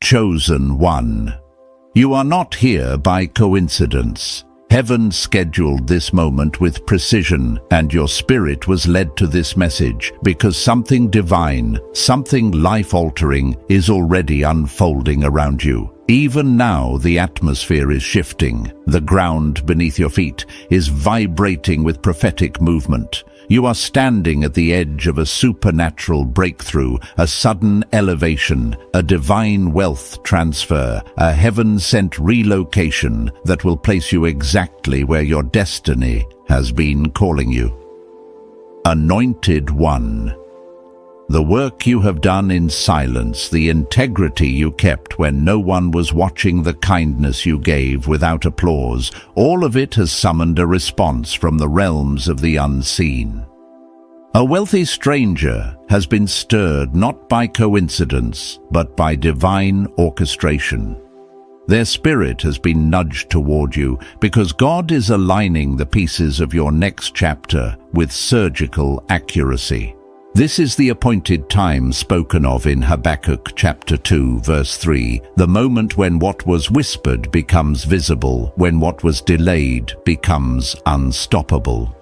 Chosen one. You are not here by coincidence. Heaven scheduled this moment with precision, and your spirit was led to this message because something divine, something life-altering is already unfolding around you. Even now, the atmosphere is shifting. The ground beneath your feet is vibrating with prophetic movement. You are standing at the edge of a supernatural breakthrough, a sudden elevation, a divine wealth transfer, a heaven-sent relocation that will place you exactly where your destiny has been calling you. Anointed One. The work you have done in silence, the integrity you kept when no one was watching, the kindness you gave without applause, all of it has summoned a response from the realms of the unseen. A wealthy stranger has been stirred not by coincidence, but by divine orchestration. Their spirit has been nudged toward you because God is aligning the pieces of your next chapter with surgical accuracy. This is the appointed time spoken of in Habakkuk chapter 2, verse 3, the moment when what was whispered becomes visible, when what was delayed becomes unstoppable.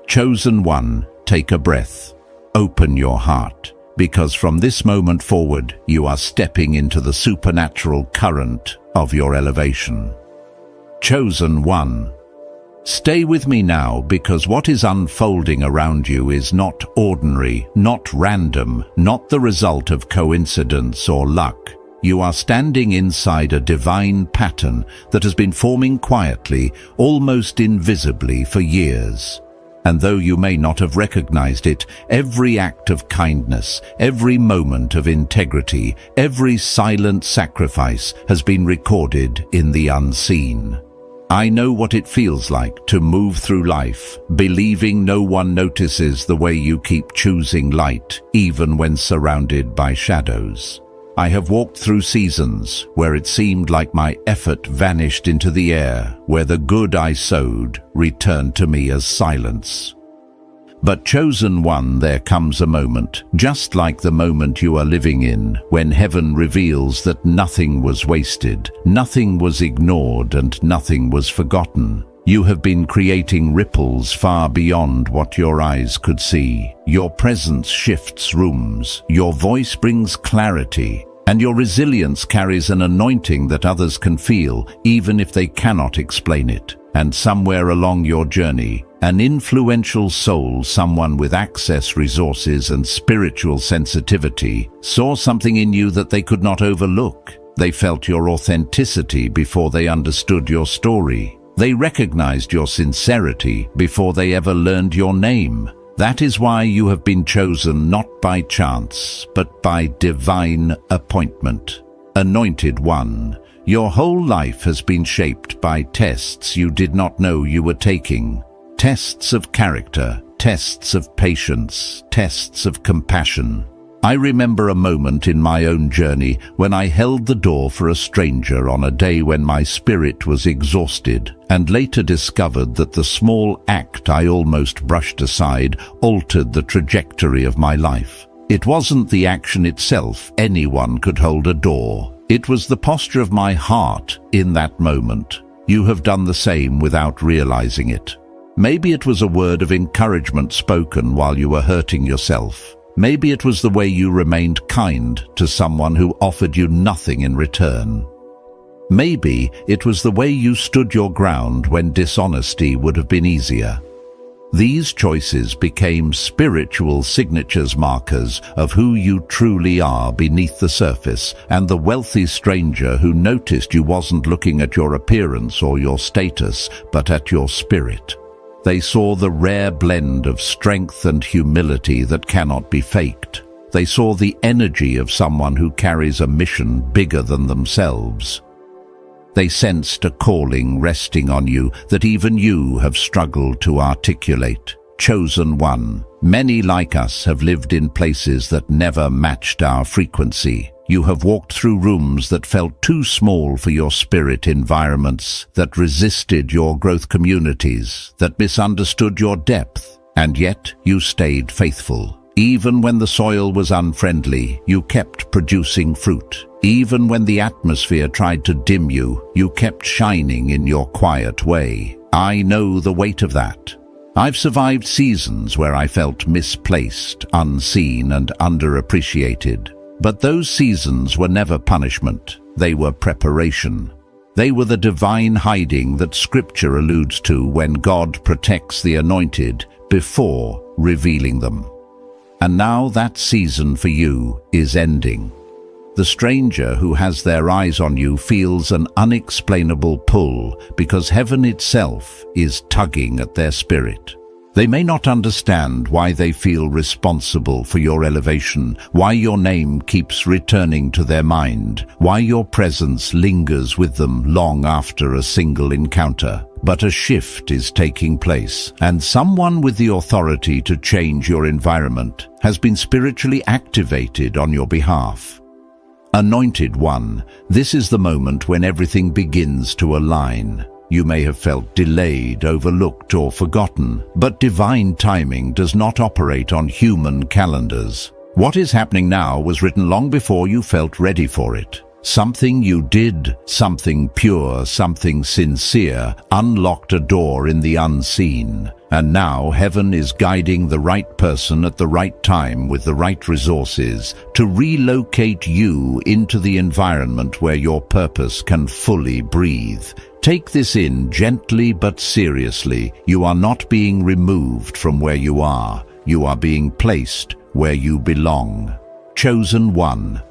Chosen one, take a breath. Open your heart, because from this moment forward, you are stepping into the supernatural current of your elevation. Chosen one. Stay with me now, because what is unfolding around you is not ordinary, not random, not the result of coincidence or luck. You are standing inside a divine pattern that has been forming quietly, almost invisibly for years. And though you may not have recognized it, every act of kindness, every moment of integrity, every silent sacrifice has been recorded in the unseen. I know what it feels like to move through life, believing no one notices the way you keep choosing light, even when surrounded by shadows. I have walked through seasons where it seemed like my effort vanished into the air, where the good I sowed returned to me as silence. But chosen one, there comes a moment, just like the moment you are living in, when heaven reveals that nothing was wasted, nothing was ignored, and nothing was forgotten. You have been creating ripples far beyond what your eyes could see. Your presence shifts rooms, your voice brings clarity, and your resilience carries an anointing that others can feel, even if they cannot explain it. And somewhere along your journey, an influential soul, someone with access, resources, and spiritual sensitivity, saw something in you that they could not overlook. They felt your authenticity before they understood your story. They recognized your sincerity before they ever learned your name. That is why you have been chosen not by chance, but by divine appointment. Anointed One. Your whole life has been shaped by tests you did not know you were taking. Tests of character, tests of patience, tests of compassion. I remember a moment in my own journey when I held the door for a stranger on a day when my spirit was exhausted, and later discovered that the small act I almost brushed aside altered the trajectory of my life. It wasn't the action itself. Anyone could hold a door. It was the posture of my heart in that moment. You have done the same without realizing it. Maybe it was a word of encouragement spoken while you were hurting yourself. Maybe it was the way you remained kind to someone who offered you nothing in return. Maybe it was the way you stood your ground when dishonesty would have been easier. These choices became spiritual signatures, markers of who you truly are beneath the surface, and the wealthy stranger who noticed you wasn't looking at your appearance or your status, but at your spirit. They saw the rare blend of strength and humility that cannot be faked. They saw the energy of someone who carries a mission bigger than themselves. They sensed a calling resting on you that even you have struggled to articulate. Chosen One. Many like us have lived in places that never matched our frequency. You have walked through rooms that felt too small for your spirit, environments that resisted your growth, communities that misunderstood your depth, and yet you stayed faithful. Even when the soil was unfriendly, you kept producing fruit. Even when the atmosphere tried to dim you, you kept shining in your quiet way. I know the weight of that. I've survived seasons where I felt misplaced, unseen, and underappreciated. But those seasons were never punishment. They were preparation. They were the divine hiding that Scripture alludes to when God protects the anointed before revealing them. And now that season for you is ending. The stranger who has their eyes on you feels an unexplainable pull because heaven itself is tugging at their spirit. They may not understand why they feel responsible for your elevation, why your name keeps returning to their mind, why your presence lingers with them long after a single encounter. But a shift is taking place, and someone with the authority to change your environment has been spiritually activated on your behalf. Anointed One, this is the moment when everything begins to align. You may have felt delayed, overlooked, or forgotten, but divine timing does not operate on human calendars. What is happening now was written long before you felt ready for it. Something you did, something pure, something sincere, unlocked a door in the unseen. And now heaven is guiding the right person at the right time with the right resources to relocate you into the environment where your purpose can fully breathe. Take this in gently but seriously. You are not being removed from where you are. You are being placed where you belong. Chosen One.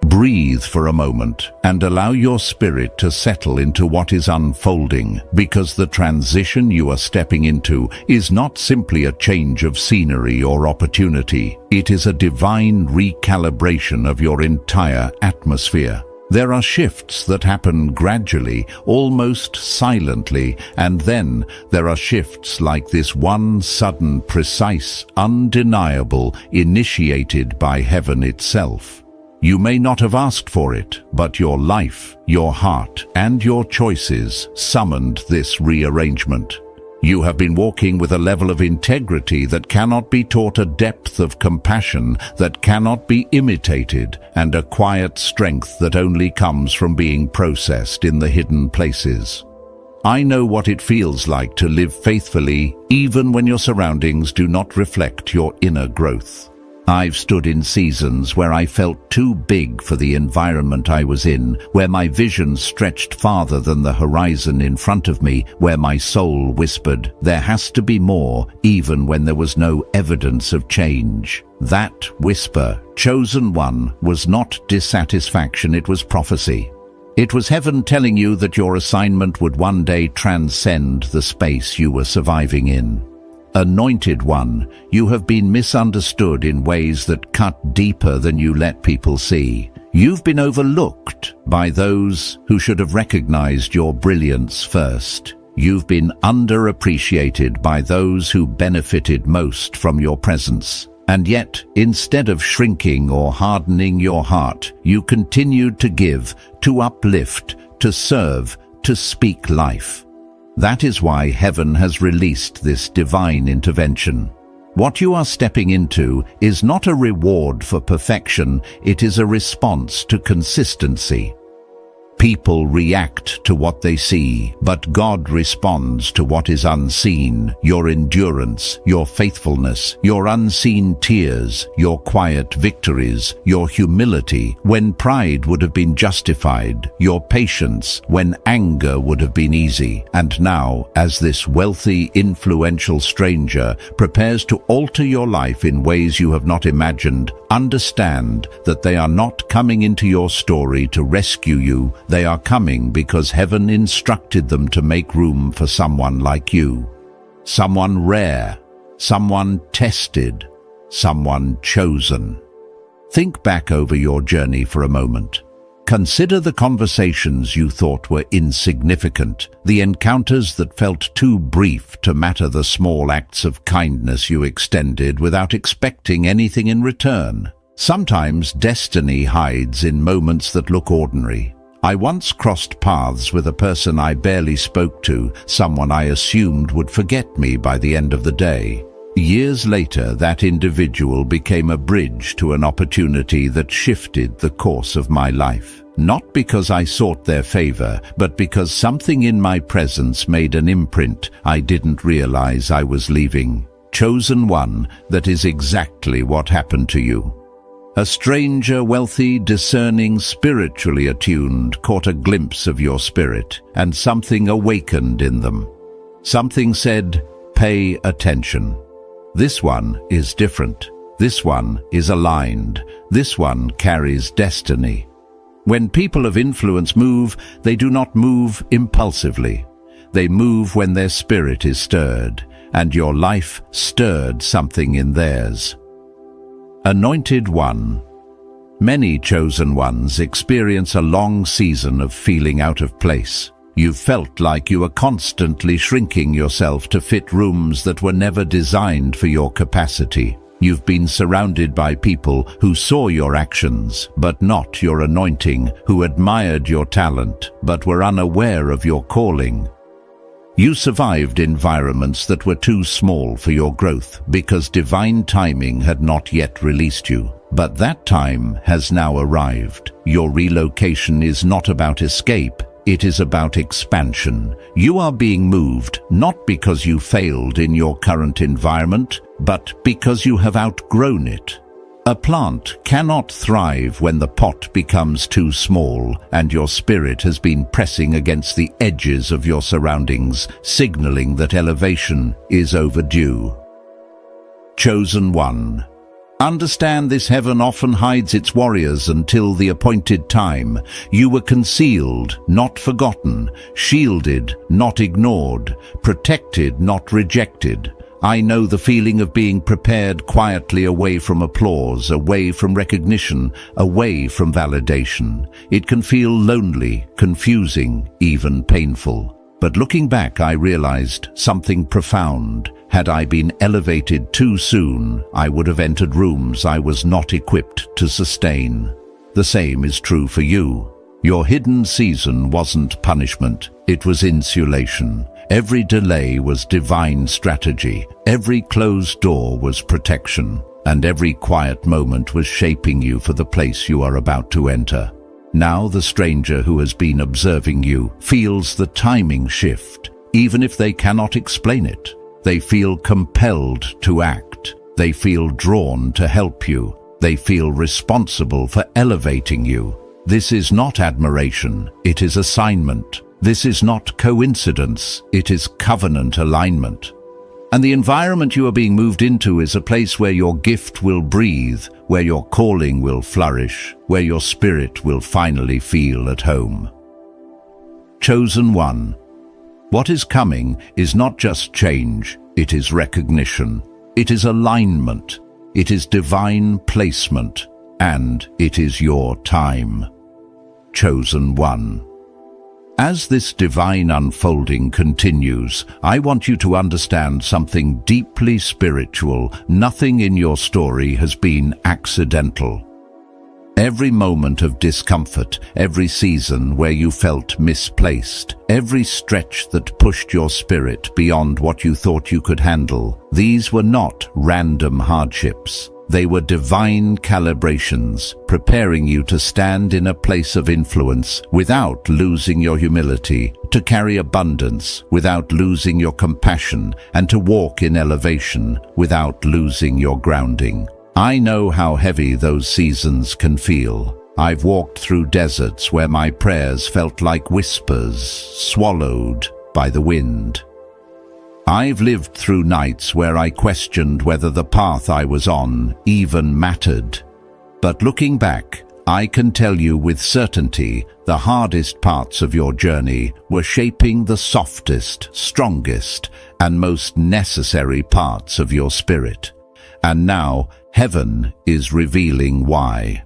Breathe for a moment and allow your spirit to settle into what is unfolding, because the transition you are stepping into is not simply a change of scenery or opportunity. It is a divine recalibration of your entire atmosphere. There are shifts that happen gradually, almost silently, and then there are shifts like this one, sudden, precise, undeniable, initiated by heaven itself. You may not have asked for it, but your life, your heart, and your choices summoned this rearrangement. You have been walking with a level of integrity that cannot be taught, a depth of compassion that cannot be imitated, and a quiet strength that only comes from being processed in the hidden places. I know what it feels like to live faithfully, even when your surroundings do not reflect your inner growth. I've stood in seasons where I felt too big for the environment I was in, where my vision stretched farther than the horizon in front of me, where my soul whispered, "There has to be more," even when there was no evidence of change. That whisper, Chosen One, was not dissatisfaction, it was prophecy. It was heaven telling you that your assignment would one day transcend the space you were surviving in. Anointed One, you have been misunderstood in ways that cut deeper than you let people see. You've been overlooked by those who should have recognized your brilliance first. You've been underappreciated by those who benefited most from your presence. And yet, instead of shrinking or hardening your heart, you continued to give, to uplift, to serve, to speak life. That is why heaven has released this divine intervention. What you are stepping into is not a reward for perfection, it is a response to consistency. People react to what they see, but God responds to what is unseen. Your endurance, your faithfulness, your unseen tears, your quiet victories, your humility when pride would have been justified, your patience when anger would have been easy. And now, as this wealthy, influential stranger prepares to alter your life in ways you have not imagined, understand that they are not coming into your story to rescue you. They are coming because heaven instructed them to make room for someone like you. Someone rare, someone tested, someone chosen. Think back over your journey for a moment. Consider the conversations you thought were insignificant, the encounters that felt too brief to matter, the small acts of kindness you extended without expecting anything in return. Sometimes destiny hides in moments that look ordinary. I once crossed paths with a person I barely spoke to, someone I assumed would forget me by the end of the day. Years later, that individual became a bridge to an opportunity that shifted the course of my life. Not because I sought their favor, but because something in my presence made an imprint I didn't realize I was leaving. Chosen one, that is exactly what happened to you. A stranger, wealthy, discerning, spiritually attuned, caught a glimpse of your spirit, and something awakened in them. Something said, "Pay attention. This one is different. This one is aligned. This one carries destiny." When people of influence move, they do not move impulsively. They move when their spirit is stirred, and your life stirred something in theirs. Anointed one. Many chosen ones experience a long season of feeling out of place. You felt like you were constantly shrinking yourself to fit rooms that were never designed for your capacity. You've been surrounded by people who saw your actions, but not your anointing, who admired your talent, but were unaware of your calling. You survived environments that were too small for your growth because divine timing had not yet released you. But that time has now arrived. Your relocation is not about escape. It is about expansion. You are being moved, not because you failed in your current environment, but because you have outgrown it. A plant cannot thrive when the pot becomes too small and your spirit has been pressing against the edges of your surroundings, signaling that elevation is overdue. Chosen one. Understand this: heaven often hides its warriors until the appointed time. You were concealed, not forgotten, shielded, not ignored, protected, not rejected. I know the feeling of being prepared quietly away from applause, away from recognition, away from validation. It can feel lonely, confusing, even painful. But looking back, I realized something profound. Had I been elevated too soon, I would have entered rooms I was not equipped to sustain. The same is true for you. Your hidden season wasn't punishment, it was insulation. Every delay was divine strategy, every closed door was protection, and every quiet moment was shaping you for the place you are about to enter. Now the stranger who has been observing you feels the timing shift, even if they cannot explain it. They feel compelled to act. They feel drawn to help you. They feel responsible for elevating you. This is not admiration, it is assignment. This is not coincidence, it is covenant alignment. And the environment you are being moved into is a place where your gift will breathe, where your calling will flourish, where your spirit will finally feel at home. Chosen one. What is coming is not just change, it is recognition. It is alignment. It is divine placement. And it is your time. Chosen one. As this divine unfolding continues, I want you to understand something deeply spiritual. Nothing in your story has been accidental. Every moment of discomfort, every season where you felt misplaced, every stretch that pushed your spirit beyond what you thought you could handle, these were not random hardships. They were divine calibrations, preparing you to stand in a place of influence without losing your humility, to carry abundance without losing your compassion, and to walk in elevation without losing your grounding. I know how heavy those seasons can feel. I've walked through deserts where my prayers felt like whispers, swallowed by the wind. I've lived through nights where I questioned whether the path I was on even mattered. But looking back, I can tell you with certainty the hardest parts of your journey were shaping the softest, strongest, and most necessary parts of your spirit. And now, heaven is revealing why.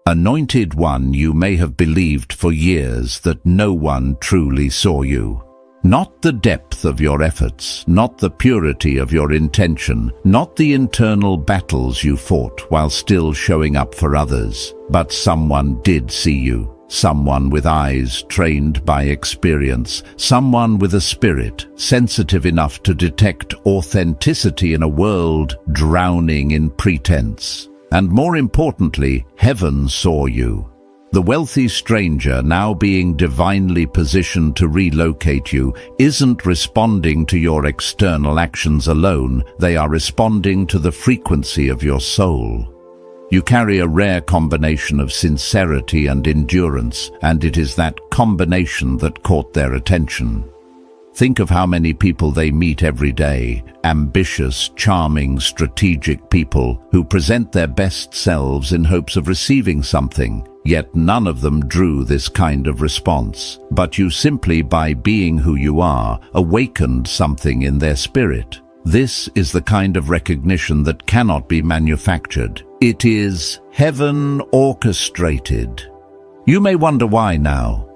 Anointed one, you may have believed for years that no one truly saw you. Not the depth of your efforts, not the purity of your intention, not the internal battles you fought while still showing up for others, but someone did see you. Someone with eyes trained by experience, someone with a spirit sensitive enough to detect authenticity in a world drowning in pretense. And more importantly, heaven saw you. The wealthy stranger, now being divinely positioned to relocate you, isn't responding to your external actions alone. They are responding to the frequency of your soul. You carry a rare combination of sincerity and endurance, and it is that combination that caught their attention. Think of how many people they meet every day, ambitious, charming, strategic people who present their best selves in hopes of receiving something, yet none of them drew this kind of response. But you simply, by being who you are, awakened something in their spirit. This is the kind of recognition that cannot be manufactured. It is heaven orchestrated. You may wonder why now.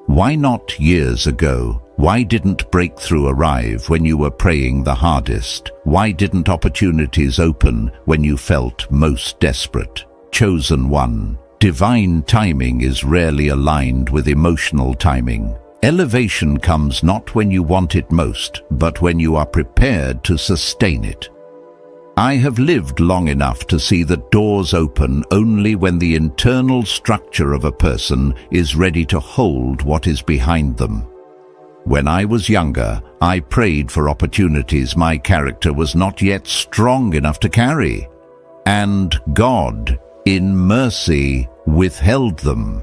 Why not years ago? Why didn't breakthrough arrive when you were praying the hardest? Why didn't opportunities open when you felt most desperate? Chosen one. Divine timing is rarely aligned with emotional timing. Elevation comes not when you want it most, but when you are prepared to sustain it. I have lived long enough to see that doors open only when the internal structure of a person is ready to hold what is behind them. When I was younger, I prayed for opportunities my character was not yet strong enough to carry, and God, in mercy, withheld them.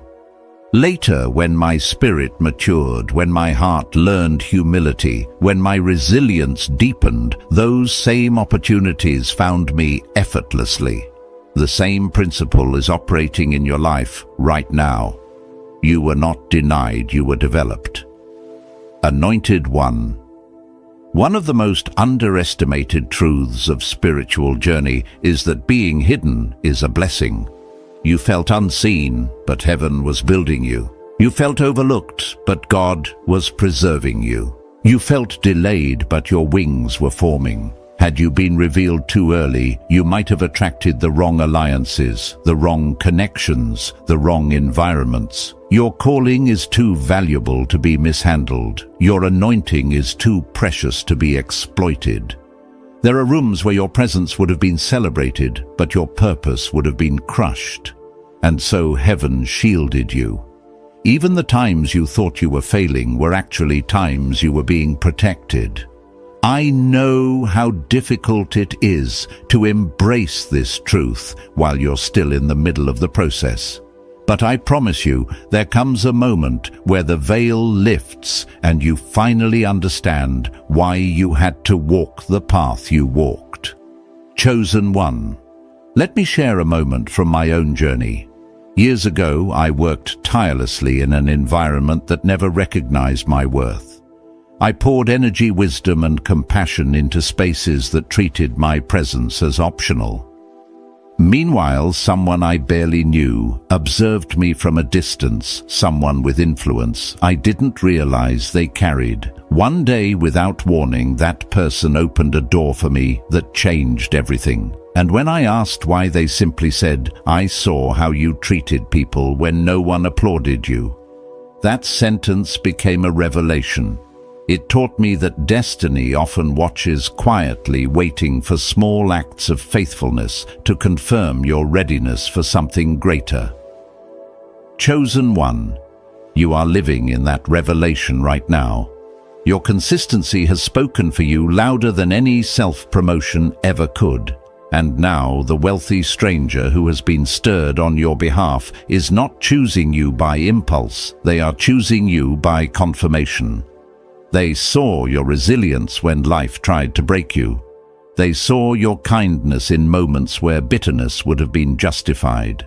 Later, when my spirit matured, when my heart learned humility, when my resilience deepened, those same opportunities found me effortlessly. The same principle is operating in your life right now. You were not denied, you were developed. Anointed One. One of the most underestimated truths of spiritual journey is that being hidden is a blessing. You felt unseen, but heaven was building you. You felt overlooked, but God was preserving you. You felt delayed, but your wings were forming. Had you been revealed too early, you might have attracted the wrong alliances, the wrong connections, the wrong environments. Your calling is too valuable to be mishandled. Your anointing is too precious to be exploited. There are rooms where your presence would have been celebrated, but your purpose would have been crushed. And so heaven shielded you. Even the times you thought you were failing were actually times you were being protected. I know how difficult it is to embrace this truth while you're still in the middle of the process. But I promise you, there comes a moment where the veil lifts and you finally understand why you had to walk the path you walked. Chosen One. Let me share a moment from my own journey. Years ago, I worked tirelessly in an environment that never recognized my worth. I poured energy, wisdom, and compassion into spaces that treated my presence as optional. Meanwhile, someone I barely knew observed me from a distance, someone with influence I didn't realize they carried. One day, without warning, that person opened a door for me that changed everything. And when I asked why, they simply said, "I saw how you treated people when no one applauded you." That sentence became a revelation. It taught me that destiny often watches quietly, waiting for small acts of faithfulness to confirm your readiness for something greater. Chosen One. You are living in that revelation right now. Your consistency has spoken for you louder than any self-promotion ever could. And now the wealthy stranger who has been stirred on your behalf is not choosing you by impulse. They are choosing you by confirmation. They saw your resilience when life tried to break you. They saw your kindness in moments where bitterness would have been justified.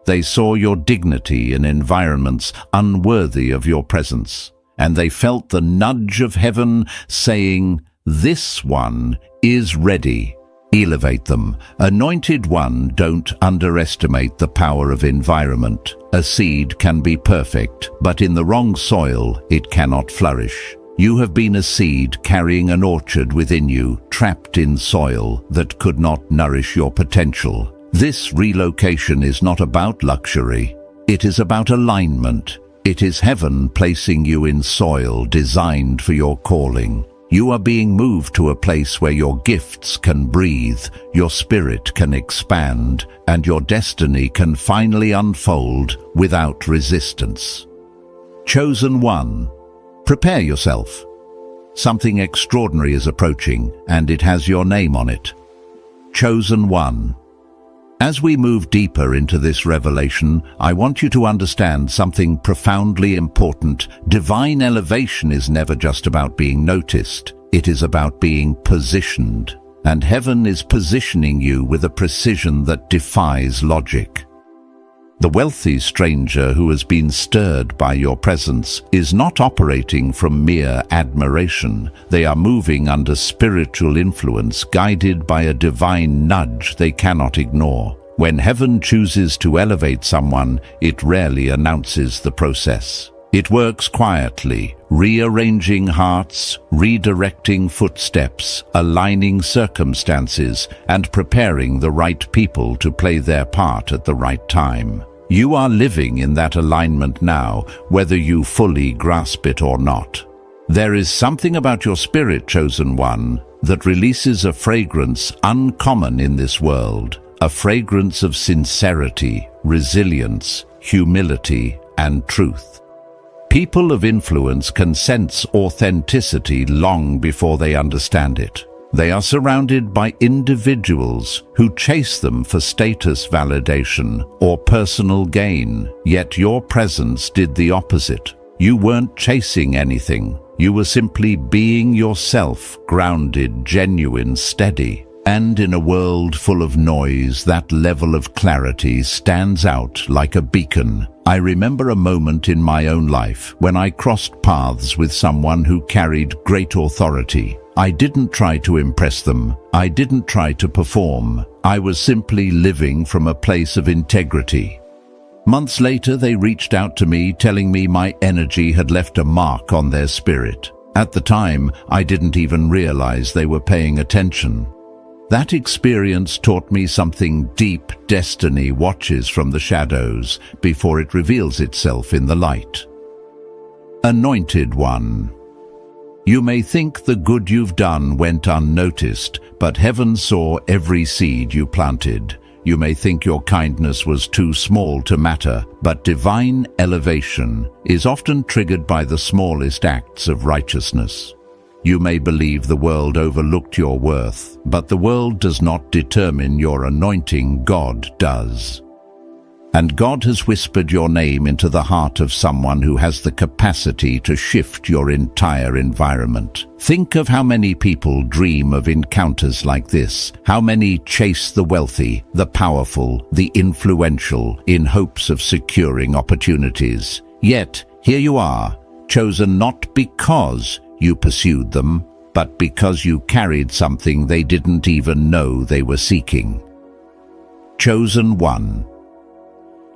They saw your dignity in environments unworthy of your presence. And they felt the nudge of heaven saying, "This one is ready." Elevate them. Anointed One, don't underestimate the power of environment. A seed can be perfect, but in the wrong soil, it cannot flourish. You have been a seed carrying an orchard within you, trapped in soil that could not nourish your potential. This relocation is not about luxury. It is about alignment. It is heaven placing you in soil designed for your calling. You are being moved to a place where your gifts can breathe, your spirit can expand, and your destiny can finally unfold without resistance. Chosen one, prepare yourself. Something extraordinary is approaching, and it has your name on it. Chosen one. As we move deeper into this revelation, I want you to understand something profoundly important. Divine elevation is never just about being noticed. It is about being positioned. And heaven is positioning you with a precision that defies logic. The wealthy stranger who has been stirred by your presence is not operating from mere admiration. They are moving under spiritual influence, guided by a divine nudge they cannot ignore. When heaven chooses to elevate someone, it rarely announces the process. It works quietly, rearranging hearts, redirecting footsteps, aligning circumstances, and preparing the right people to play their part at the right time. You are living in that alignment now, whether you fully grasp it or not. There is something about your spirit, chosen one, that releases a fragrance uncommon in this world, a fragrance of sincerity, resilience, humility, and truth. People of influence can sense authenticity long before they understand it. They are surrounded by individuals who chase them for status validation or personal gain, yet your presence did the opposite. You weren't chasing anything. You were simply being yourself, grounded, genuine, steady. And in a world full of noise, that level of clarity stands out like a beacon. I remember a moment in my own life when I crossed paths with someone who carried great authority. I didn't try to impress them. I didn't try to perform. I was simply living from a place of integrity. Months later, they reached out to me, telling me my energy had left a mark on their spirit. At the time, I didn't even realize they were paying attention. That experience taught me something deep. Destiny watches from the shadows before it reveals itself in the light. Anointed one. You may think the good you've done went unnoticed, but heaven saw every seed you planted. You may think your kindness was too small to matter, but divine elevation is often triggered by the smallest acts of righteousness. You may believe the world overlooked your worth, but the world does not determine your anointing, God does. And God has whispered your name into the heart of someone who has the capacity to shift your entire environment. Think of how many people dream of encounters like this, how many chase the wealthy, the powerful, the influential, in hopes of securing opportunities. Yet, here you are, chosen not because you pursued them, but because you carried something they didn't even know they were seeking. Chosen one.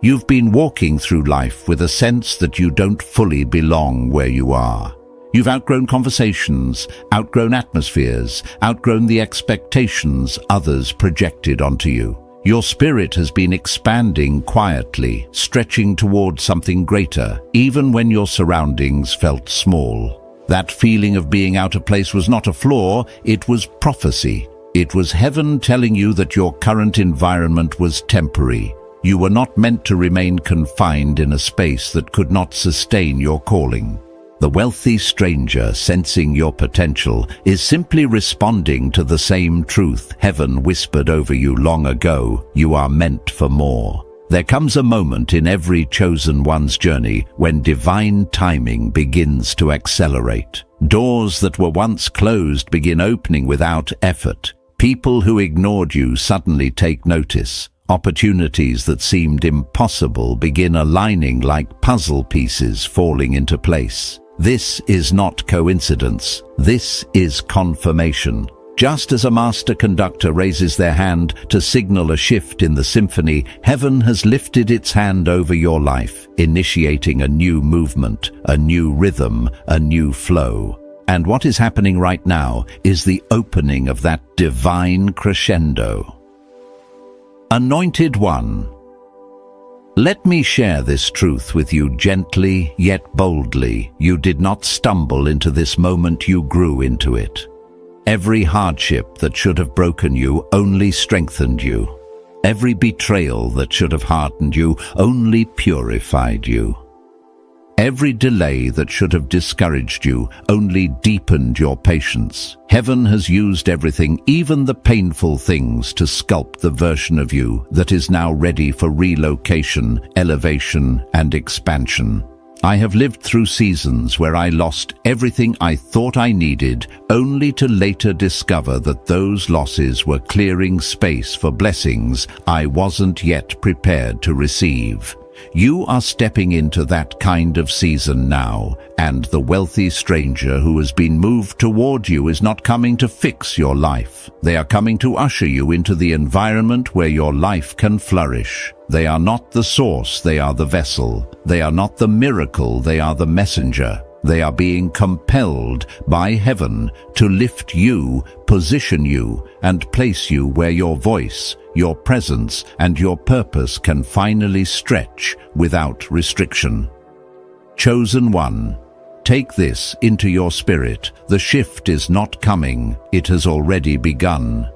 You've been walking through life with a sense that you don't fully belong where you are. You've outgrown conversations, outgrown atmospheres, outgrown the expectations others projected onto you. Your spirit has been expanding quietly, stretching towards something greater, even when your surroundings felt small. That feeling of being out of place was not a flaw, it was prophecy. It was heaven telling you that your current environment was temporary. You were not meant to remain confined in a space that could not sustain your calling. The wealthy stranger, sensing your potential, is simply responding to the same truth heaven whispered over you long ago. You are meant for more. There comes a moment in every chosen one's journey when divine timing begins to accelerate. Doors that were once closed begin opening without effort. People who ignored you suddenly take notice. Opportunities that seemed impossible begin aligning like puzzle pieces falling into place. This is not coincidence. This is confirmation. Just as a master conductor raises their hand to signal a shift in the symphony, heaven has lifted its hand over your life, initiating a new movement, a new rhythm, a new flow. And what is happening right now is the opening of that divine crescendo. Anointed one. Let me share this truth with you gently yet boldly. You did not stumble into this moment, you grew into it. Every hardship that should have broken you only strengthened you. Every betrayal that should have hardened you only purified you. Every delay that should have discouraged you only deepened your patience. Heaven has used everything, even the painful things, to sculpt the version of you that is now ready for relocation, elevation, and expansion. I have lived through seasons where I lost everything I thought I needed, only to later discover that those losses were clearing space for blessings I wasn't yet prepared to receive. You are stepping into that kind of season now, and the wealthy stranger who has been moved toward you is not coming to fix your life. They are coming to usher you into the environment where your life can flourish. They are not the source, they are the vessel. They are not the miracle, they are the messenger. They are being compelled by heaven to lift you, position you, and place you where your voice, your presence, and your purpose can finally stretch without restriction. Chosen one, take this into your spirit. The shift is not coming, it has already begun.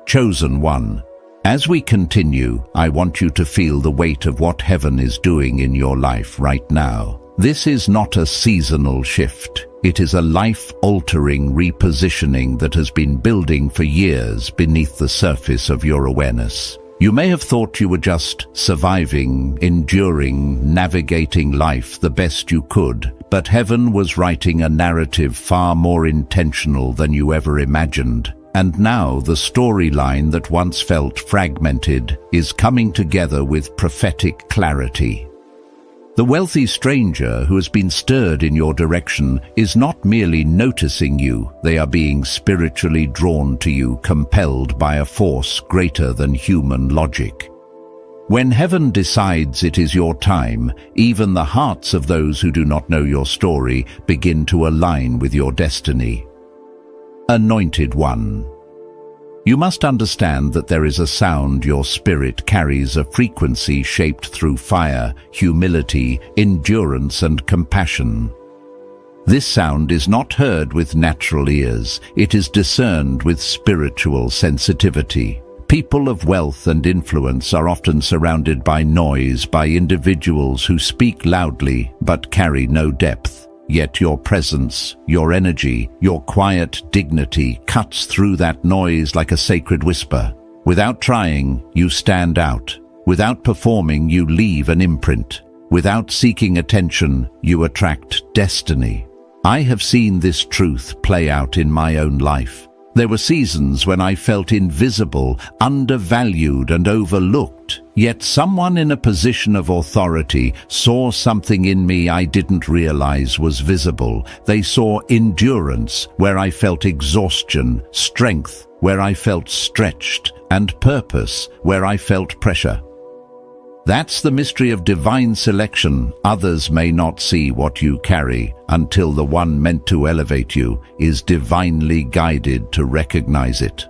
Chosen one, as we continue, I want you to feel the weight of what heaven is doing in your life right now. This is not a seasonal shift. It is a life-altering repositioning that has been building for years beneath the surface of your awareness. You may have thought you were just surviving, enduring, navigating life the best you could, but heaven was writing a narrative far more intentional than you ever imagined. And now the storyline that once felt fragmented is coming together with prophetic clarity. The wealthy stranger who has been stirred in your direction is not merely noticing you, they are being spiritually drawn to you, compelled by a force greater than human logic. When heaven decides it is your time, even the hearts of those who do not know your story begin to align with your destiny. Anointed one. You must understand that there is a sound your spirit carries, a frequency shaped through fire, humility, endurance, and compassion. This sound is not heard with natural ears, it is discerned with spiritual sensitivity. People of wealth and influence are often surrounded by noise, by individuals who speak loudly but carry no depth. Yet your presence, your energy, your quiet dignity cuts through that noise like a sacred whisper. Without trying, you stand out. Without performing, you leave an imprint. Without seeking attention, you attract destiny. I have seen this truth play out in my own life. There were seasons when I felt invisible, undervalued, and overlooked. Yet someone in a position of authority saw something in me I didn't realize was visible. They saw endurance where I felt exhaustion, strength where I felt stretched, and purpose where I felt pressure. That's the mystery of divine selection. Others may not see what you carry until the one meant to elevate you is divinely guided to recognize it.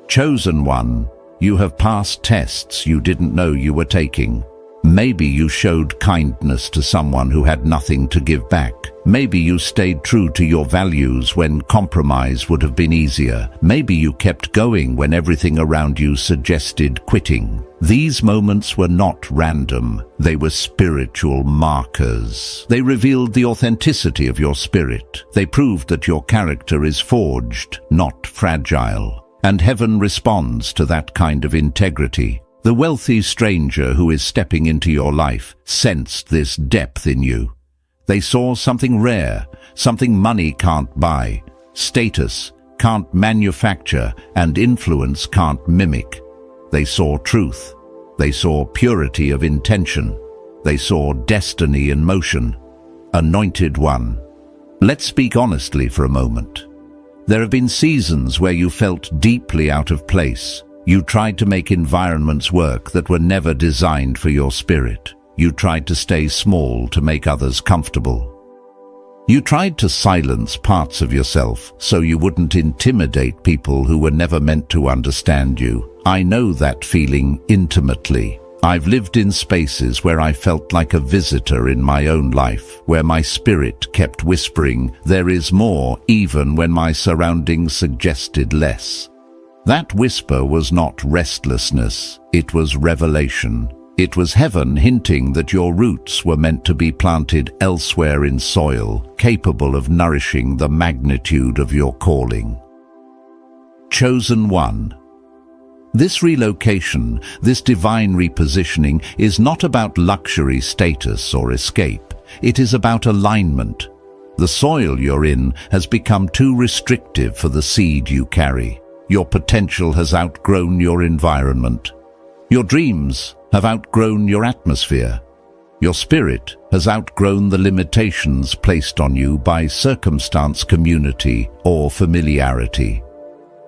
Chosen one, you have passed tests you didn't know you were taking. Maybe you showed kindness to someone who had nothing to give back. Maybe you stayed true to your values when compromise would have been easier. Maybe you kept going when everything around you suggested quitting. These moments were not random. They were spiritual markers. They revealed the authenticity of your spirit. They proved that your character is forged, not fragile. And heaven responds to that kind of integrity. The wealthy stranger who is stepping into your life sensed this depth in you. They saw something rare, something money can't buy, status can't manufacture, and influence can't mimic. They saw truth. They saw purity of intention. They saw destiny in motion. Anointed one. Let's speak honestly for a moment. There have been seasons where you felt deeply out of place. You tried to make environments work that were never designed for your spirit. You tried to stay small to make others comfortable. You tried to silence parts of yourself so you wouldn't intimidate people who were never meant to understand you. I know that feeling intimately. I've lived in spaces where I felt like a visitor in my own life, where my spirit kept whispering, "There is more," even when my surroundings suggested less. That whisper was not restlessness, it was revelation. It was heaven hinting that your roots were meant to be planted elsewhere in soil, capable of nourishing the magnitude of your calling. Chosen one. This relocation, this divine repositioning, is not about luxury, status, or escape. It is about alignment. The soil you're in has become too restrictive for the seed you carry. Your potential has outgrown your environment. Your dreams have outgrown your atmosphere. Your spirit has outgrown the limitations placed on you by circumstance, community, or familiarity.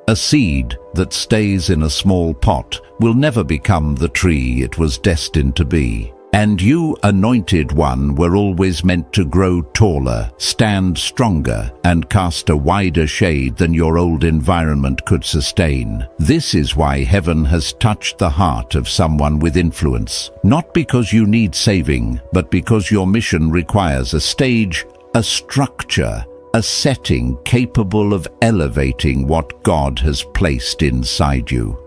A seed that stays in a small pot will never become the tree it was destined to be. And you, anointed one, were always meant to grow taller, stand stronger, and cast a wider shade than your old environment could sustain. This is why heaven has touched the heart of someone with influence, not because you need saving, but because your mission requires a stage, a structure, a setting capable of elevating what God has placed inside you.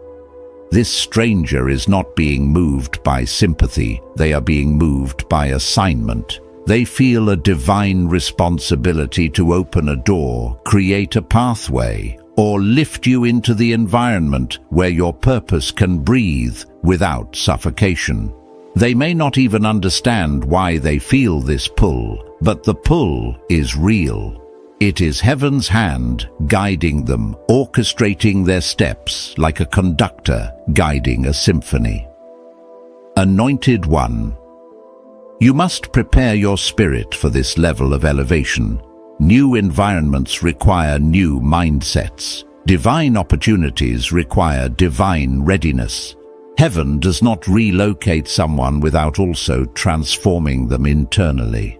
This stranger is not being moved by sympathy, they are being moved by assignment. They feel a divine responsibility to open a door, create a pathway, or lift you into the environment where your purpose can breathe without suffocation. They may not even understand why they feel this pull, but the pull is real. It is heaven's hand guiding them, orchestrating their steps like a conductor guiding a symphony. Anointed one. You must prepare your spirit for this level of elevation. New environments require new mindsets. Divine opportunities require divine readiness. Heaven does not relocate someone without also transforming them internally.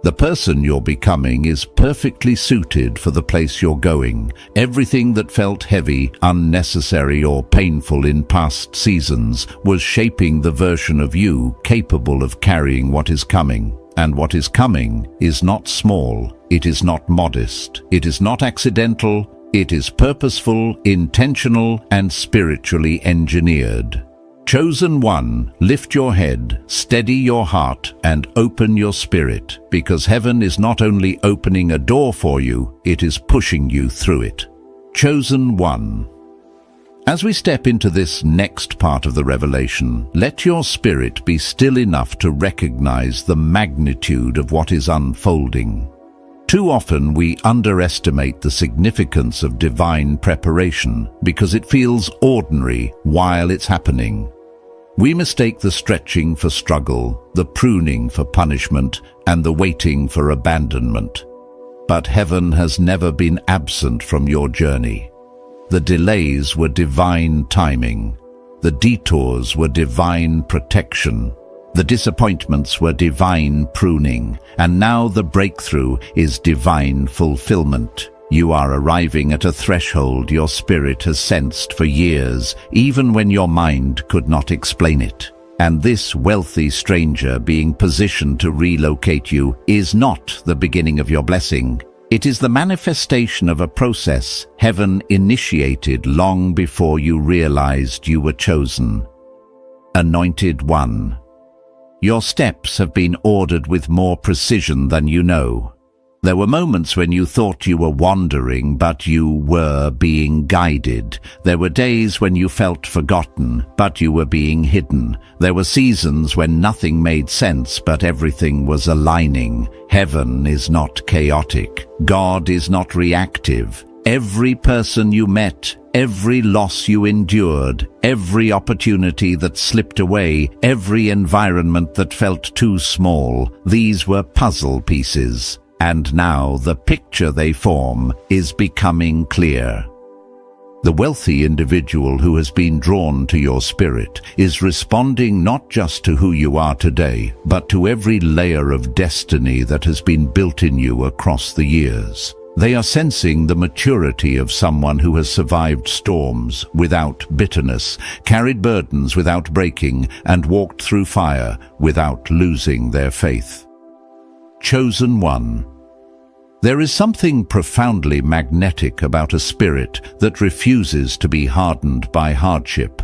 The person you're becoming is perfectly suited for the place you're going. Everything that felt heavy, unnecessary, or painful in past seasons was shaping the version of you capable of carrying what is coming. And what is coming is not small, it is not modest, it is not accidental, it is purposeful, intentional, and spiritually engineered. Chosen one, lift your head, steady your heart, and open your spirit, because heaven is not only opening a door for you, it is pushing you through it. Chosen one. As we step into this next part of the revelation, let your spirit be still enough to recognize the magnitude of what is unfolding. Too often we underestimate the significance of divine preparation because it feels ordinary while it's happening. We mistake the stretching for struggle, the pruning for punishment, and the waiting for abandonment. But heaven has never been absent from your journey. The delays were divine timing. The detours were divine protection. The disappointments were divine pruning. And now the breakthrough is divine fulfillment. You are arriving at a threshold your spirit has sensed for years, even when your mind could not explain it. And this wealthy stranger being positioned to relocate you is not the beginning of your blessing. It is the manifestation of a process heaven initiated long before you realized you were chosen. Anointed one. Your steps have been ordered with more precision than you know. There were moments when you thought you were wandering, but you were being guided. There were days when you felt forgotten, but you were being hidden. There were seasons when nothing made sense, but everything was aligning. Heaven is not chaotic. God is not reactive. Every person you met, every loss you endured, every opportunity that slipped away, every environment that felt too small, these were puzzle pieces. And now the picture they form is becoming clear. The wealthy individual who has been drawn to your spirit is responding not just to who you are today, but to every layer of destiny that has been built in you across the years. They are sensing the maturity of someone who has survived storms without bitterness, carried burdens without breaking, and walked through fire without losing their faith. Chosen one. There is something profoundly magnetic about a spirit that refuses to be hardened by hardship.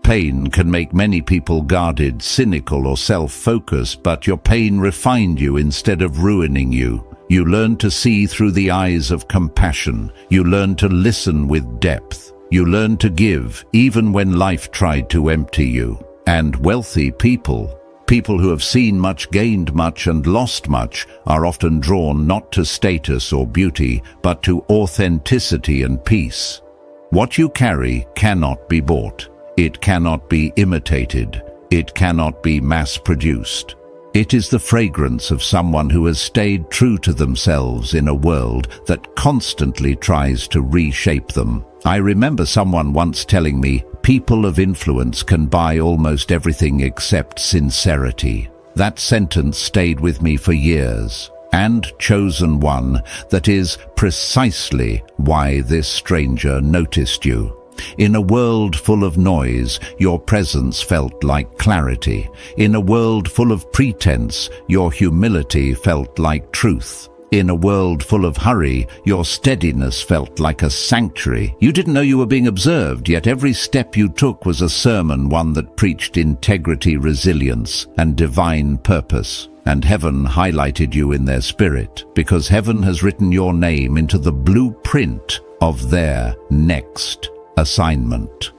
Pain can make many people guarded, cynical, or self-focused, but your pain refined you instead of ruining you. You learn to see through the eyes of compassion. You learn to listen with depth. You learn to give, even when life tried to empty you. And wealthy people, people who have seen much, gained much, and lost much, are often drawn not to status or beauty, but to authenticity and peace. What you carry cannot be bought. It cannot be imitated. It cannot be mass-produced. It is the fragrance of someone who has stayed true to themselves in a world that constantly tries to reshape them. I remember someone once telling me, people of influence can buy almost everything except sincerity. That sentence stayed with me for years. And chosen one, that is precisely why this stranger noticed you. In a world full of noise, your presence felt like clarity. In a world full of pretense, your humility felt like truth. In a world full of hurry, your steadiness felt like a sanctuary. You didn't know you were being observed, yet every step you took was a sermon, one that preached integrity, resilience, and divine purpose. And heaven highlighted you in their spirit, because heaven has written your name into the blueprint of their next assignment.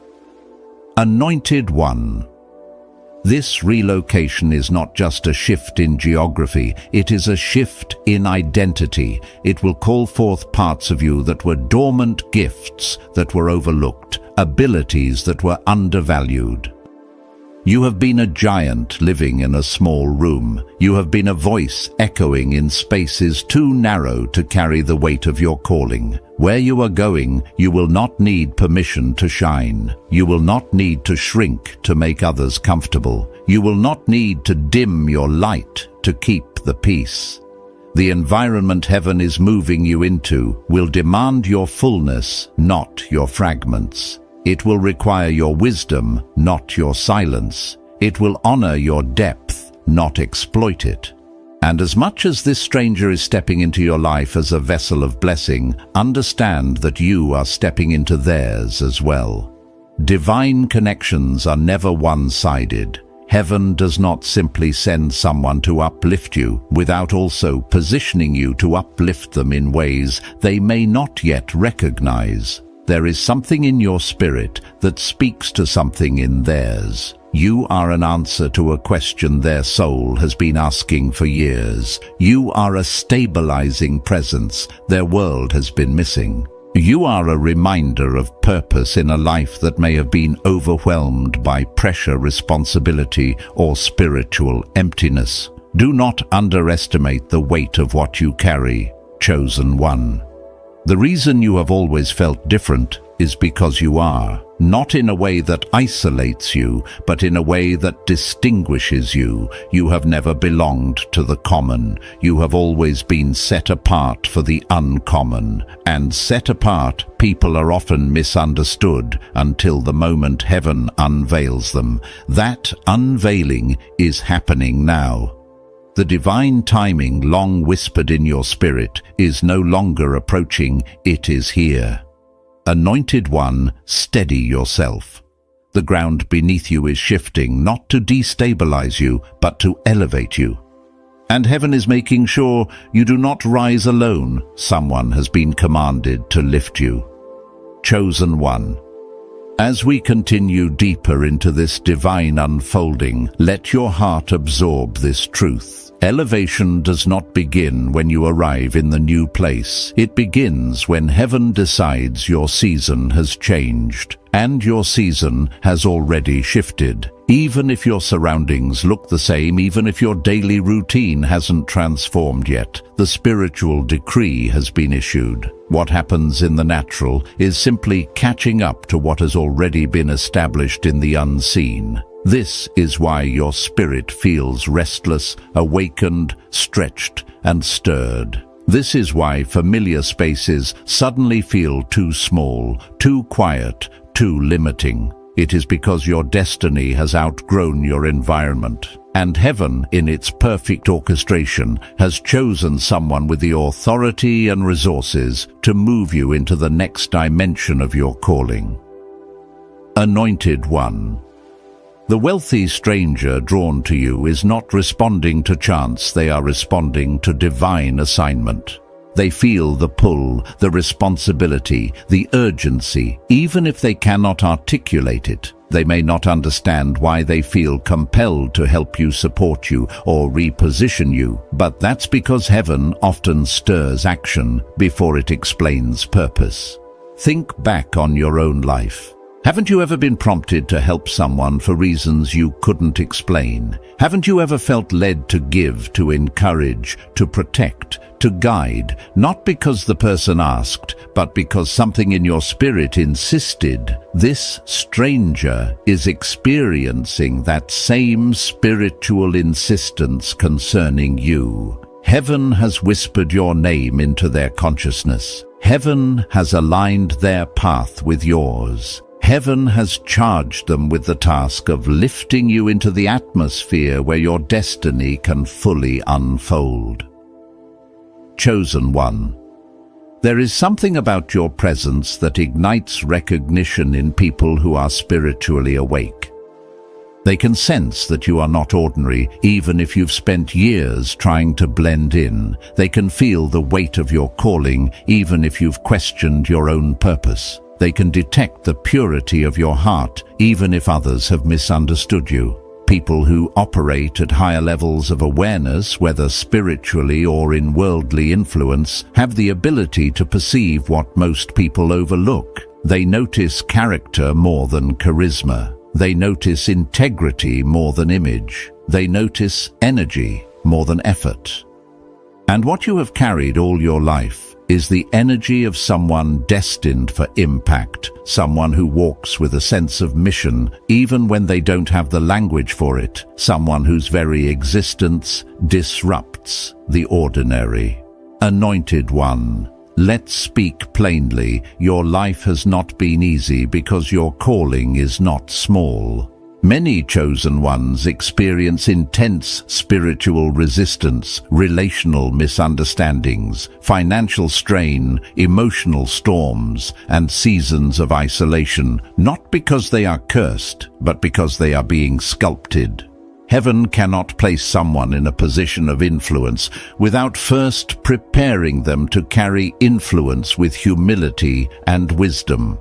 Anointed one. This relocation is not just a shift in geography, it is a shift in identity. It will call forth parts of you that were dormant, gifts that were overlooked, abilities that were undervalued. You have been a giant living in a small room. You have been a voice echoing in spaces too narrow to carry the weight of your calling. Where you are going, you will not need permission to shine. You will not need to shrink to make others comfortable. You will not need to dim your light to keep the peace. The environment heaven is moving you into will demand your fullness, not your fragments. It will require your wisdom, not your silence. It will honor your depth, not exploit it. And as much as this stranger is stepping into your life as a vessel of blessing, understand that you are stepping into theirs as well. Divine connections are never one-sided. Heaven does not simply send someone to uplift you without also positioning you to uplift them in ways they may not yet recognize. There is something in your spirit that speaks to something in theirs. You are an answer to a question their soul has been asking for years. You are a stabilizing presence their world has been missing. You are a reminder of purpose in a life that may have been overwhelmed by pressure, responsibility, or spiritual emptiness. Do not underestimate the weight of what you carry, chosen one. The reason you have always felt different is because you are, not in a way that isolates you, but in a way that distinguishes you. You have never belonged to the common. You have always been set apart for the uncommon. And set apart, people are often misunderstood until the moment heaven unveils them. That unveiling is happening now. The divine timing long whispered in your spirit is no longer approaching, it is here. Anointed one, steady yourself. The ground beneath you is shifting, not to destabilize you, but to elevate you. And heaven is making sure you do not rise alone. Someone has been commanded to lift you. Chosen one. As we continue deeper into this divine unfolding, let your heart absorb this truth. Elevation does not begin when you arrive in the new place. It begins when heaven decides your season has changed, and your season has already shifted. Even if your surroundings look the same, even if your daily routine hasn't transformed yet, the spiritual decree has been issued. What happens in the natural is simply catching up to what has already been established in the unseen. This is why your spirit feels restless, awakened, stretched, and stirred. This is why familiar spaces suddenly feel too small, too quiet, too limiting. It is because your destiny has outgrown your environment. And heaven, in its perfect orchestration, has chosen someone with the authority and resources to move you into the next dimension of your calling. Anointed One. The wealthy stranger drawn to you is not responding to chance, they are responding to divine assignment. They feel the pull, the responsibility, the urgency, even if they cannot articulate it. They may not understand why they feel compelled to help you, support you, or reposition you, but that's because heaven often stirs action before it explains purpose. Think back on your own life. Haven't you ever been prompted to help someone for reasons you couldn't explain? Haven't you ever felt led to give, to encourage, to protect, to guide, not because the person asked, but because something in your spirit insisted? This stranger is experiencing that same spiritual insistence concerning you. Heaven has whispered your name into their consciousness. Heaven has aligned their path with yours. Heaven has charged them with the task of lifting you into the atmosphere where your destiny can fully unfold. Chosen One. There is something about your presence that ignites recognition in people who are spiritually awake. They can sense that you are not ordinary, even if you've spent years trying to blend in. They can feel the weight of your calling, even if you've questioned your own purpose. They can detect the purity of your heart, even if others have misunderstood you. People who operate at higher levels of awareness, whether spiritually or in worldly influence, have the ability to perceive what most people overlook. They notice character more than charisma. They notice integrity more than image. They notice energy more than effort. And what you have carried all your life is the energy of someone destined for impact, someone who walks with a sense of mission even when they don't have the language for it, someone whose very existence disrupts the ordinary. Anointed One. Let's speak plainly. Your life has not been easy because your calling is not small. Many chosen ones experience intense spiritual resistance, relational misunderstandings, financial strain, emotional storms, and seasons of isolation, not because they are cursed, but because they are being sculpted. Heaven cannot place someone in a position of influence without first preparing them to carry influence with humility and wisdom.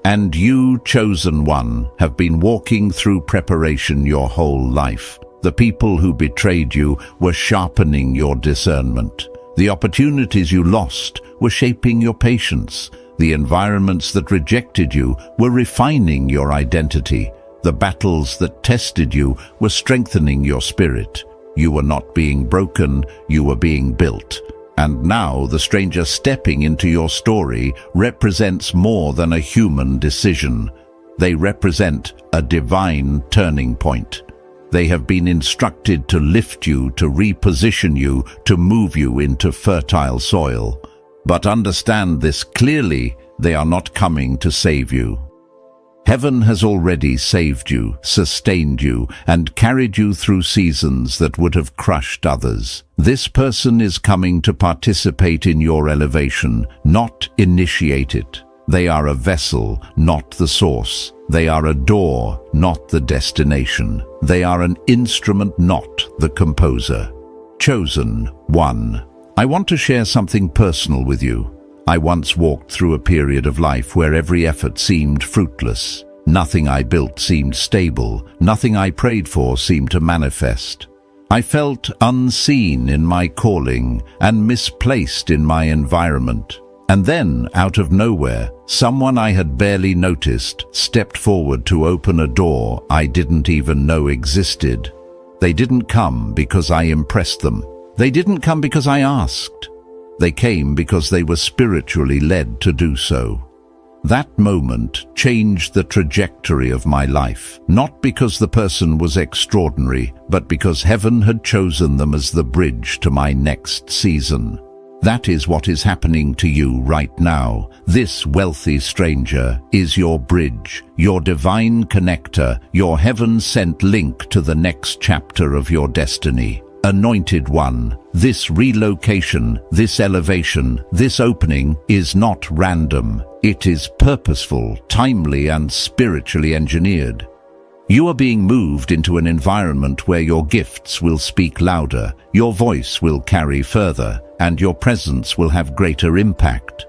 And you, Chosen One, have been walking through preparation your whole life. The people who betrayed you were sharpening your discernment. The opportunities you lost were shaping your patience. The environments that rejected you were refining your identity. The battles that tested you were strengthening your spirit. You were not being broken, you were being built. And now the stranger stepping into your story represents more than a human decision. They represent a divine turning point. They have been instructed to lift you, to reposition you, to move you into fertile soil. But understand this clearly, they are not coming to save you. Heaven has already saved you, sustained you, and carried you through seasons that would have crushed others. This person is coming to participate in your elevation, not initiate it. They are a vessel, not the source. They are a door, not the destination. They are an instrument, not the composer. Chosen One. I want to share something personal with you. I once walked through a period of life where every effort seemed fruitless. Nothing I built seemed stable. Nothing I prayed for seemed to manifest. I felt unseen in my calling and misplaced in my environment. And then, out of nowhere, someone I had barely noticed stepped forward to open a door I didn't even know existed. They didn't come because I impressed them. They didn't come because I asked. They came because they were spiritually led to do so. That moment changed the trajectory of my life, not because the person was extraordinary, but because heaven had chosen them as the bridge to my next season. That is what is happening to you right now. This wealthy stranger is your bridge, your divine connector, your heaven-sent link to the next chapter of your destiny. Anointed one, this relocation, this elevation, this opening is not random. It is purposeful, timely, and spiritually engineered. You are being moved into an environment where your gifts will speak louder, your voice will carry further, and your presence will have greater impact.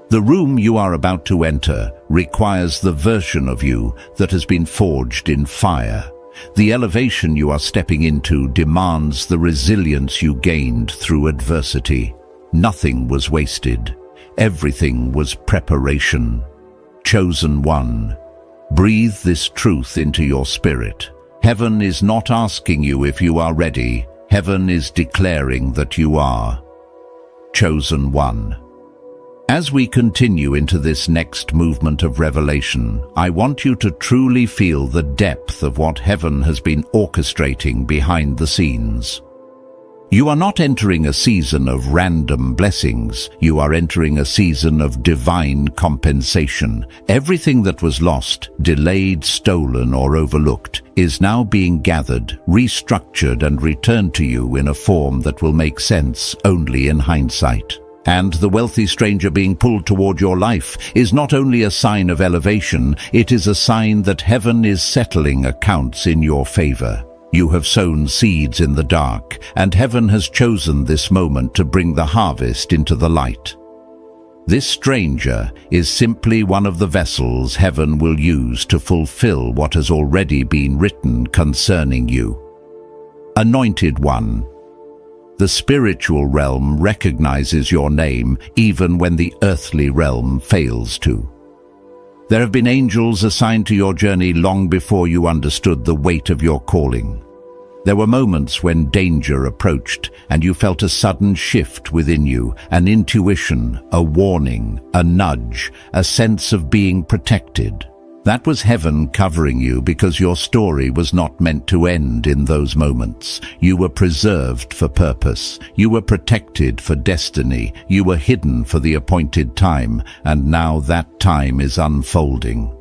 The room you are about to enter requires the version of you that has been forged in fire. The elevation you are stepping into demands the resilience you gained through adversity. Nothing was wasted. Everything was preparation. Chosen one. Breathe this truth into your spirit. Heaven is not asking you if you are ready. Heaven is declaring that you are. Chosen one. As we continue into this next movement of revelation, I want you to truly feel the depth of what heaven has been orchestrating behind the scenes. You are not entering a season of random blessings. You are entering a season of divine compensation. Everything that was lost, delayed, stolen, or overlooked is now being gathered, restructured, and returned to you in a form that will make sense only in hindsight. And the wealthy stranger being pulled toward your life is not only a sign of elevation, it is a sign that heaven is settling accounts in your favor. You have sown seeds in the dark, and heaven has chosen this moment to bring the harvest into the light. This stranger is simply one of the vessels heaven will use to fulfill what has already been written concerning you. Anointed one. The spiritual realm recognizes your name even when the earthly realm fails to. There have been angels assigned to your journey long before you understood the weight of your calling. There were moments when danger approached and you felt a sudden shift within you, an intuition, a warning, a nudge, a sense of being protected. That was heaven covering you because your story was not meant to end in those moments. You were preserved for purpose. You were protected for destiny. You were hidden for the appointed time, and now that time is unfolding.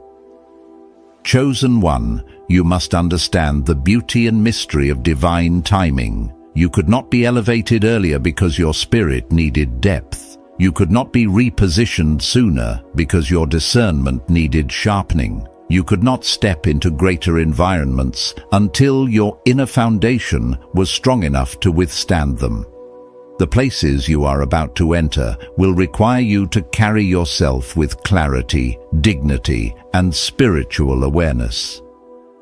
Chosen one, you must understand the beauty and mystery of divine timing. You could not be elevated earlier because your spirit needed depth. You could not be repositioned sooner because your discernment needed sharpening. You could not step into greater environments until your inner foundation was strong enough to withstand them. The places you are about to enter will require you to carry yourself with clarity, dignity, and spiritual awareness.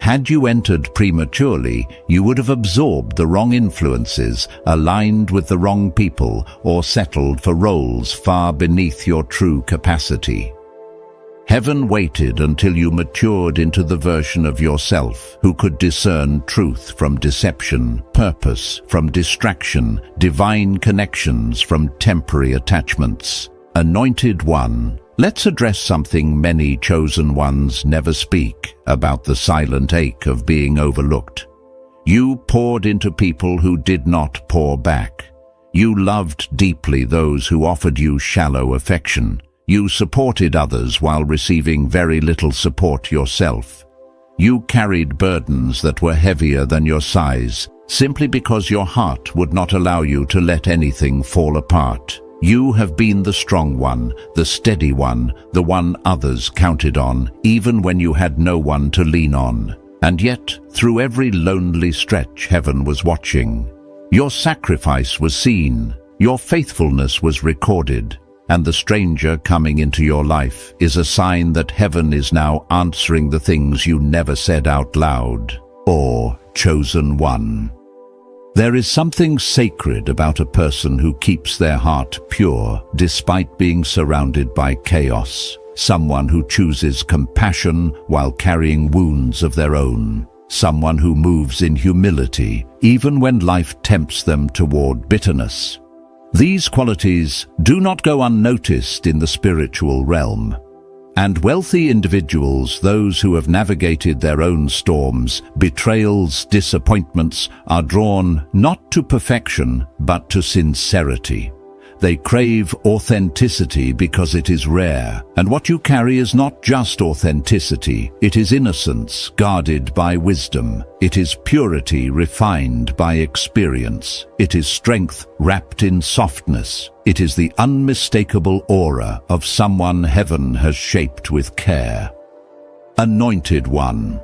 Had you entered prematurely, you would have absorbed the wrong influences, aligned with the wrong people, or settled for roles far beneath your true capacity. Heaven waited until you matured into the version of yourself who could discern truth from deception, purpose from distraction, divine connections from temporary attachments. Anointed one. Let's address something many chosen ones never speak about: the silent ache of being overlooked. You poured into people who did not pour back. You loved deeply those who offered you shallow affection. You supported others while receiving very little support yourself. You carried burdens that were heavier than your size, simply because your heart would not allow you to let anything fall apart. You have been the strong one, the steady one, the one others counted on, even when you had no one to lean on. And yet, through every lonely stretch, heaven was watching. Your sacrifice was seen, your faithfulness was recorded, and the stranger coming into your life is a sign that heaven is now answering the things you never said out loud. Or, chosen one. There is something sacred about a person who keeps their heart pure despite being surrounded by chaos. Someone who chooses compassion while carrying wounds of their own. Someone who moves in humility even when life tempts them toward bitterness. These qualities do not go unnoticed in the spiritual realm. And wealthy individuals, those who have navigated their own storms, betrayals, disappointments, are drawn not to perfection but to sincerity. They crave authenticity because it is rare. And what you carry is not just authenticity. It is innocence guarded by wisdom. It is purity refined by experience. It is strength wrapped in softness. It is the unmistakable aura of someone heaven has shaped with care. Anointed One.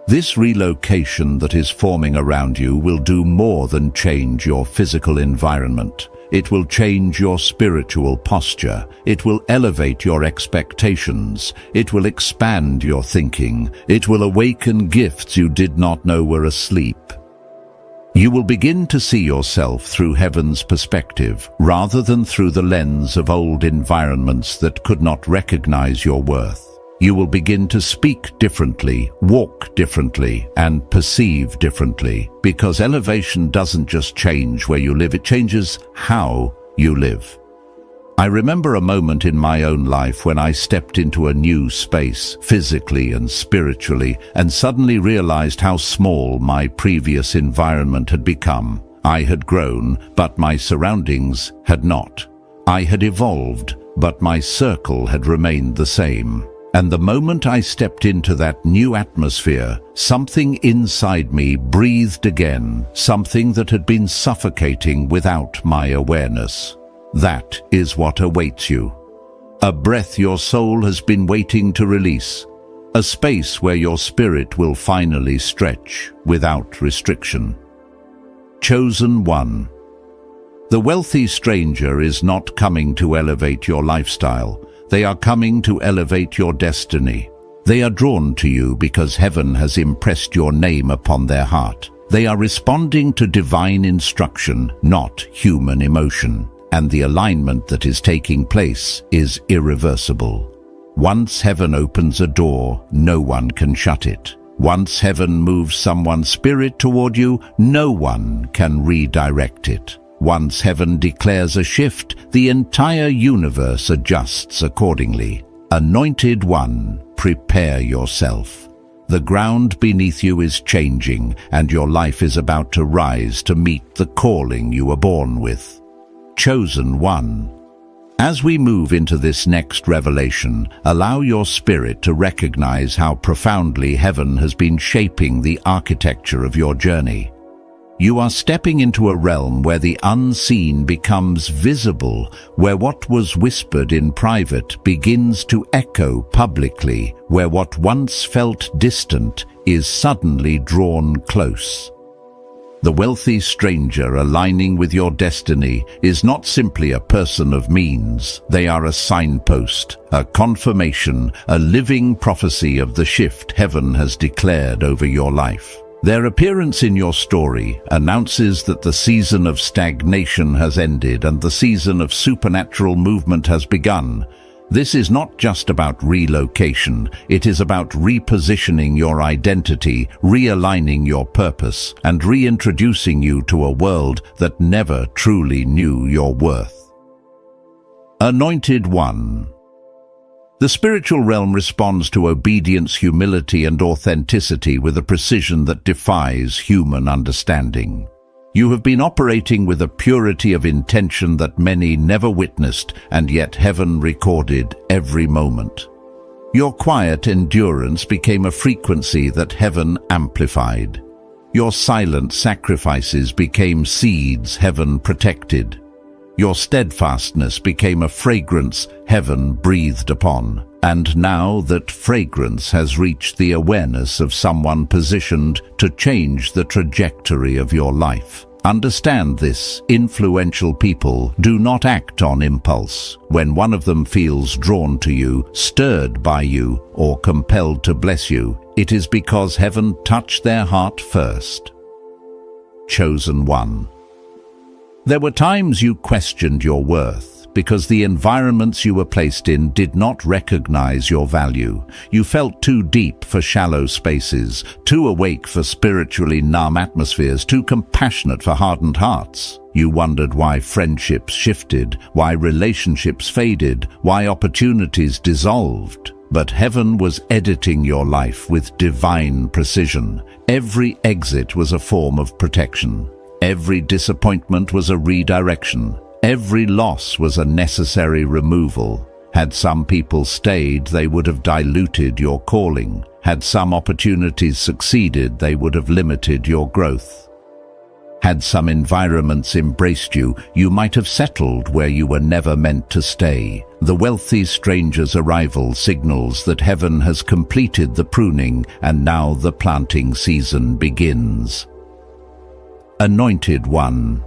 This relocation that is forming around you will do more than change your physical environment. It will change your spiritual posture. It will elevate your expectations. It will expand your thinking. It will awaken gifts you did not know were asleep. You will begin to see yourself through heaven's perspective, rather than through the lens of old environments that could not recognize your worth. You will begin to speak differently, walk differently, and perceive differently, because elevation doesn't just change where you live, it changes how you live. I remember a moment in my own life when I stepped into a new space, physically and spiritually, and suddenly realized how small my previous environment had become. I had grown, but my surroundings had not. I had evolved, but my circle had remained the same. And the moment I stepped into that new atmosphere, something inside me breathed again, something that had been suffocating without my awareness. That is what awaits you. A breath your soul has been waiting to release. A space where your spirit will finally stretch without restriction. Chosen One. The wealthy stranger is not coming to elevate your lifestyle. They are coming to elevate your destiny. They are drawn to you because heaven has impressed your name upon their heart. They are responding to divine instruction, not human emotion. And the alignment that is taking place is irreversible. Once heaven opens a door, no one can shut it. Once heaven moves someone's spirit toward you, no one can redirect it. Once heaven declares a shift, the entire universe adjusts accordingly. Anointed One, prepare yourself. The ground beneath you is changing, and your life is about to rise to meet the calling you were born with. Chosen One. As we move into this next revelation, allow your spirit to recognize how profoundly heaven has been shaping the architecture of your journey. You are stepping into a realm where the unseen becomes visible, where what was whispered in private begins to echo publicly, where what once felt distant is suddenly drawn close. The wealthy stranger aligning with your destiny is not simply a person of means. They are a signpost, a confirmation, a living prophecy of the shift heaven has declared over your life. Their appearance in your story announces that the season of stagnation has ended and the season of supernatural movement has begun. This is not just about relocation, it is about repositioning your identity, realigning your purpose, and reintroducing you to a world that never truly knew your worth. Anointed One. The spiritual realm responds to obedience, humility, and authenticity with a precision that defies human understanding. You have been operating with a purity of intention that many never witnessed, and yet heaven recorded every moment. Your quiet endurance became a frequency that heaven amplified. Your silent sacrifices became seeds heaven protected. Your steadfastness became a fragrance heaven breathed upon. And now that fragrance has reached the awareness of someone positioned to change the trajectory of your life. Understand this: influential people do not act on impulse. When one of them feels drawn to you, stirred by you, or compelled to bless you, it is because heaven touched their heart first. Chosen One. There were times you questioned your worth, because the environments you were placed in did not recognize your value. You felt too deep for shallow spaces, too awake for spiritually numb atmospheres, too compassionate for hardened hearts. You wondered why friendships shifted, why relationships faded, why opportunities dissolved. But heaven was editing your life with divine precision. Every exit was a form of protection. Every disappointment was a redirection. Every loss was a necessary removal. Had some people stayed, they would have diluted your calling. Had some opportunities succeeded, they would have limited your growth. Had some environments embraced you, you might have settled where you were never meant to stay. The wealthy stranger's arrival signals that heaven has completed the pruning, and now the planting season begins. Anointed One,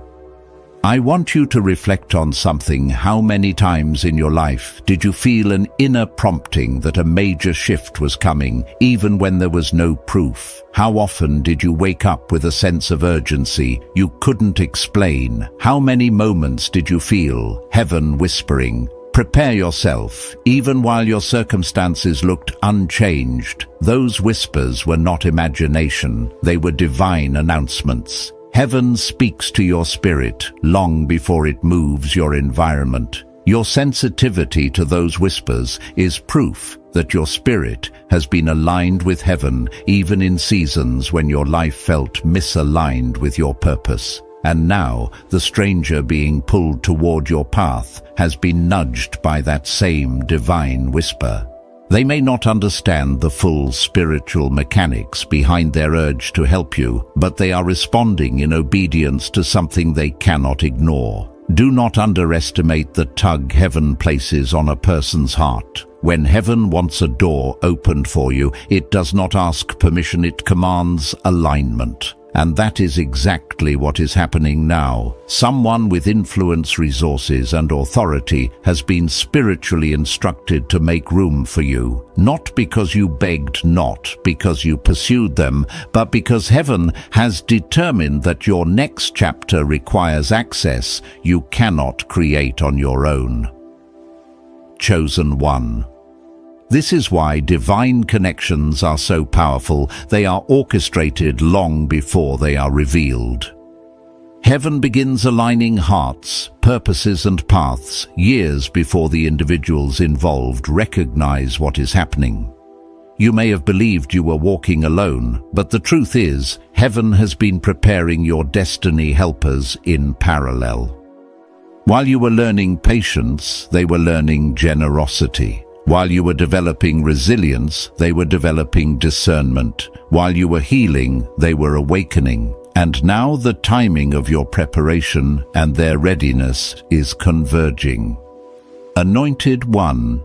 I want you to reflect on something. How many times in your life did you feel an inner prompting that a major shift was coming, even when there was no proof? How often did you wake up with a sense of urgency you couldn't explain? How many moments did you feel heaven whispering, "Prepare yourself," even while your circumstances looked unchanged? Those whispers were not imagination, they were divine announcements. Heaven speaks to your spirit long before it moves your environment. Your sensitivity to those whispers is proof that your spirit has been aligned with heaven, even in seasons when your life felt misaligned with your purpose. And now, the stranger being pulled toward your path has been nudged by that same divine whisper. They may not understand the full spiritual mechanics behind their urge to help you, but they are responding in obedience to something they cannot ignore. Do not underestimate the tug heaven places on a person's heart. When heaven wants a door opened for you, it does not ask permission, it commands alignment. And that is exactly what is happening now. Someone with influence, resources, and authority has been spiritually instructed to make room for you, not because you begged, not because you pursued them, but because heaven has determined that your next chapter requires access you cannot create on your own. Chosen One. This is why divine connections are so powerful. They are orchestrated long before they are revealed. Heaven begins aligning hearts, purposes, and paths years before the individuals involved recognize what is happening. You may have believed you were walking alone, but the truth is, heaven has been preparing your destiny helpers in parallel. While you were learning patience, they were learning generosity. While you were developing resilience, they were developing discernment. While you were healing, they were awakening. And now the timing of your preparation and their readiness is converging. Anointed One.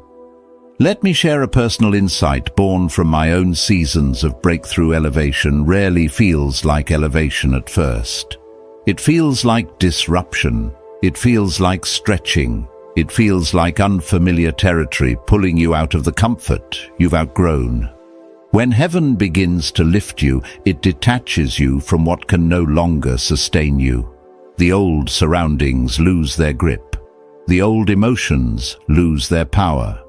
Let me share a personal insight born from my own seasons of breakthrough. Elevation rarely feels like elevation at first. It feels like disruption. It feels like stretching. It feels like unfamiliar territory pulling you out of the comfort you've outgrown. When heaven begins to lift you, it detaches you from what can no longer sustain you. The old surroundings lose their grip. The old emotions lose their power.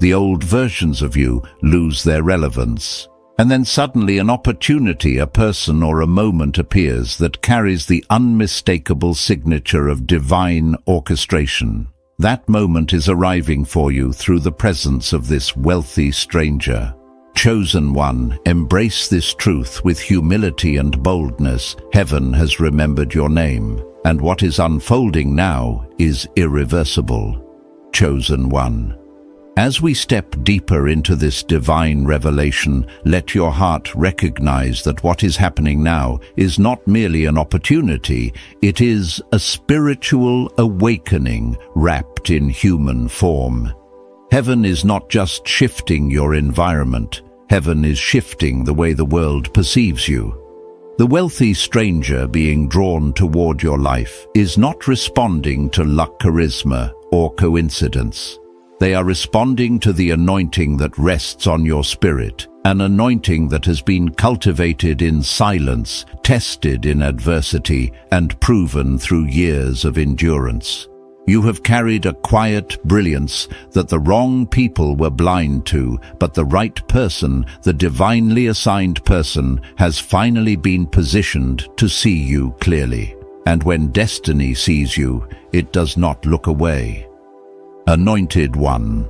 The old versions of you lose their relevance. And then suddenly an opportunity, a person, or a moment appears that carries the unmistakable signature of divine orchestration. That moment is arriving for you through the presence of this wealthy stranger. Chosen One, embrace this truth with humility and boldness. Heaven has remembered your name, and what is unfolding now is irreversible. Chosen One. As we step deeper into this divine revelation, let your heart recognize that what is happening now is not merely an opportunity, it is a spiritual awakening wrapped in human form. Heaven is not just shifting your environment, heaven is shifting the way the world perceives you. The wealthy stranger being drawn toward your life is not responding to luck, charisma, or coincidence. They are responding to the anointing that rests on your spirit, an anointing that has been cultivated in silence, tested in adversity, and proven through years of endurance. You have carried a quiet brilliance that the wrong people were blind to, but the right person, the divinely assigned person, has finally been positioned to see you clearly. And when destiny sees you, it does not look away. Anointed One.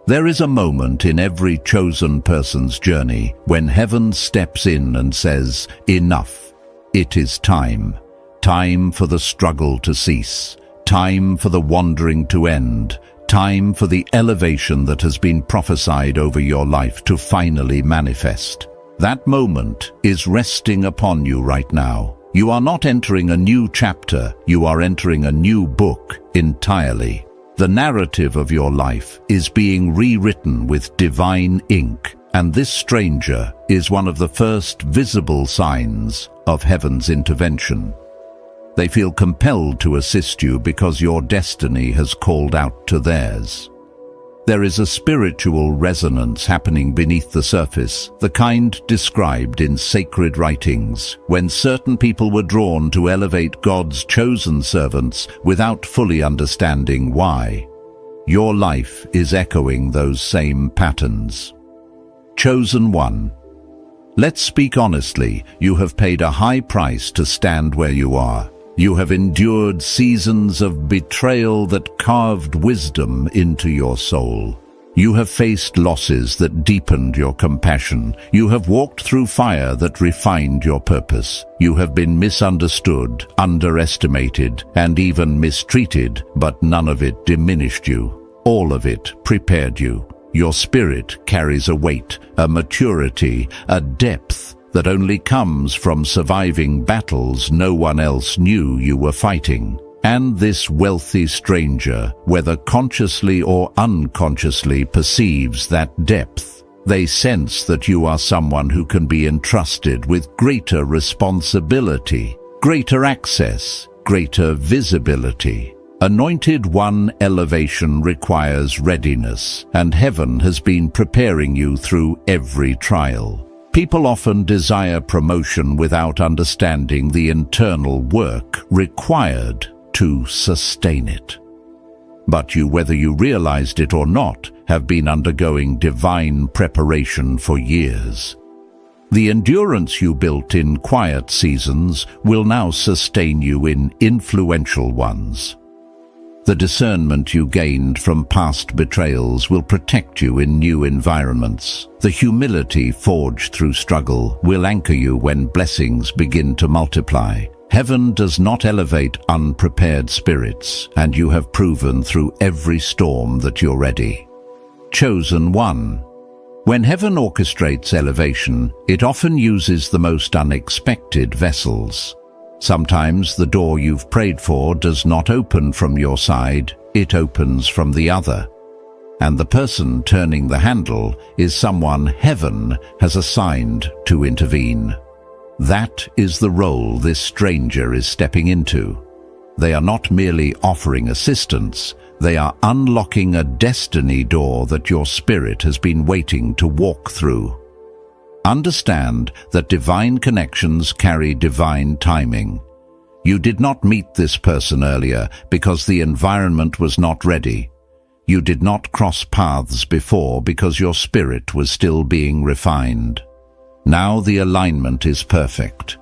There is a moment in every chosen person's journey when heaven steps in and says, "Enough. It is time. Time for the struggle to cease. Time for the wandering to end. Time for the elevation that has been prophesied over your life to finally manifest. That moment is resting upon you right now. You are not entering a new chapter, you are entering a new book entirely. The narrative of your life is being rewritten with divine ink, and this stranger is one of the first visible signs of heaven's intervention. They feel compelled to assist you because your destiny has called out to theirs. There is a spiritual resonance happening beneath the surface, the kind described in sacred writings, when certain people were drawn to elevate God's chosen servants without fully understanding why. Your life is echoing those same patterns. Chosen one. Let's speak honestly, you have paid a high price to stand where you are. You have endured seasons of betrayal that carved wisdom into your soul. You have faced losses that deepened your compassion. You have walked through fire that refined your purpose. You have been misunderstood, underestimated, and even mistreated, but none of it diminished you. All of it prepared you. Your spirit carries a weight, a maturity, a depth that only comes from surviving battles no one else knew you were fighting. And this wealthy stranger, whether consciously or unconsciously, perceives that depth. They sense that you are someone who can be entrusted with greater responsibility, greater access, greater visibility. Anointed One elevation requires readiness, and heaven has been preparing you through every trial. People often desire promotion without understanding the internal work required to sustain it. But you, whether you realized it or not, have been undergoing divine preparation for years. The endurance you built in quiet seasons will now sustain you in influential ones. The discernment you gained from past betrayals will protect you in new environments. The humility forged through struggle will anchor you when blessings begin to multiply. Heaven does not elevate unprepared spirits, and you have proven through every storm that you're ready. Chosen one. When heaven orchestrates elevation, it often uses the most unexpected vessels. Sometimes the door you've prayed for does not open from your side, it opens from the other. And the person turning the handle is someone heaven has assigned to intervene. That is the role this stranger is stepping into. They are not merely offering assistance, they are unlocking a destiny door that your spirit has been waiting to walk through. Understand that divine connections carry divine timing. You did not meet this person earlier because the environment was not ready. You did not cross paths before because your spirit was still being refined. Now the alignment is perfect.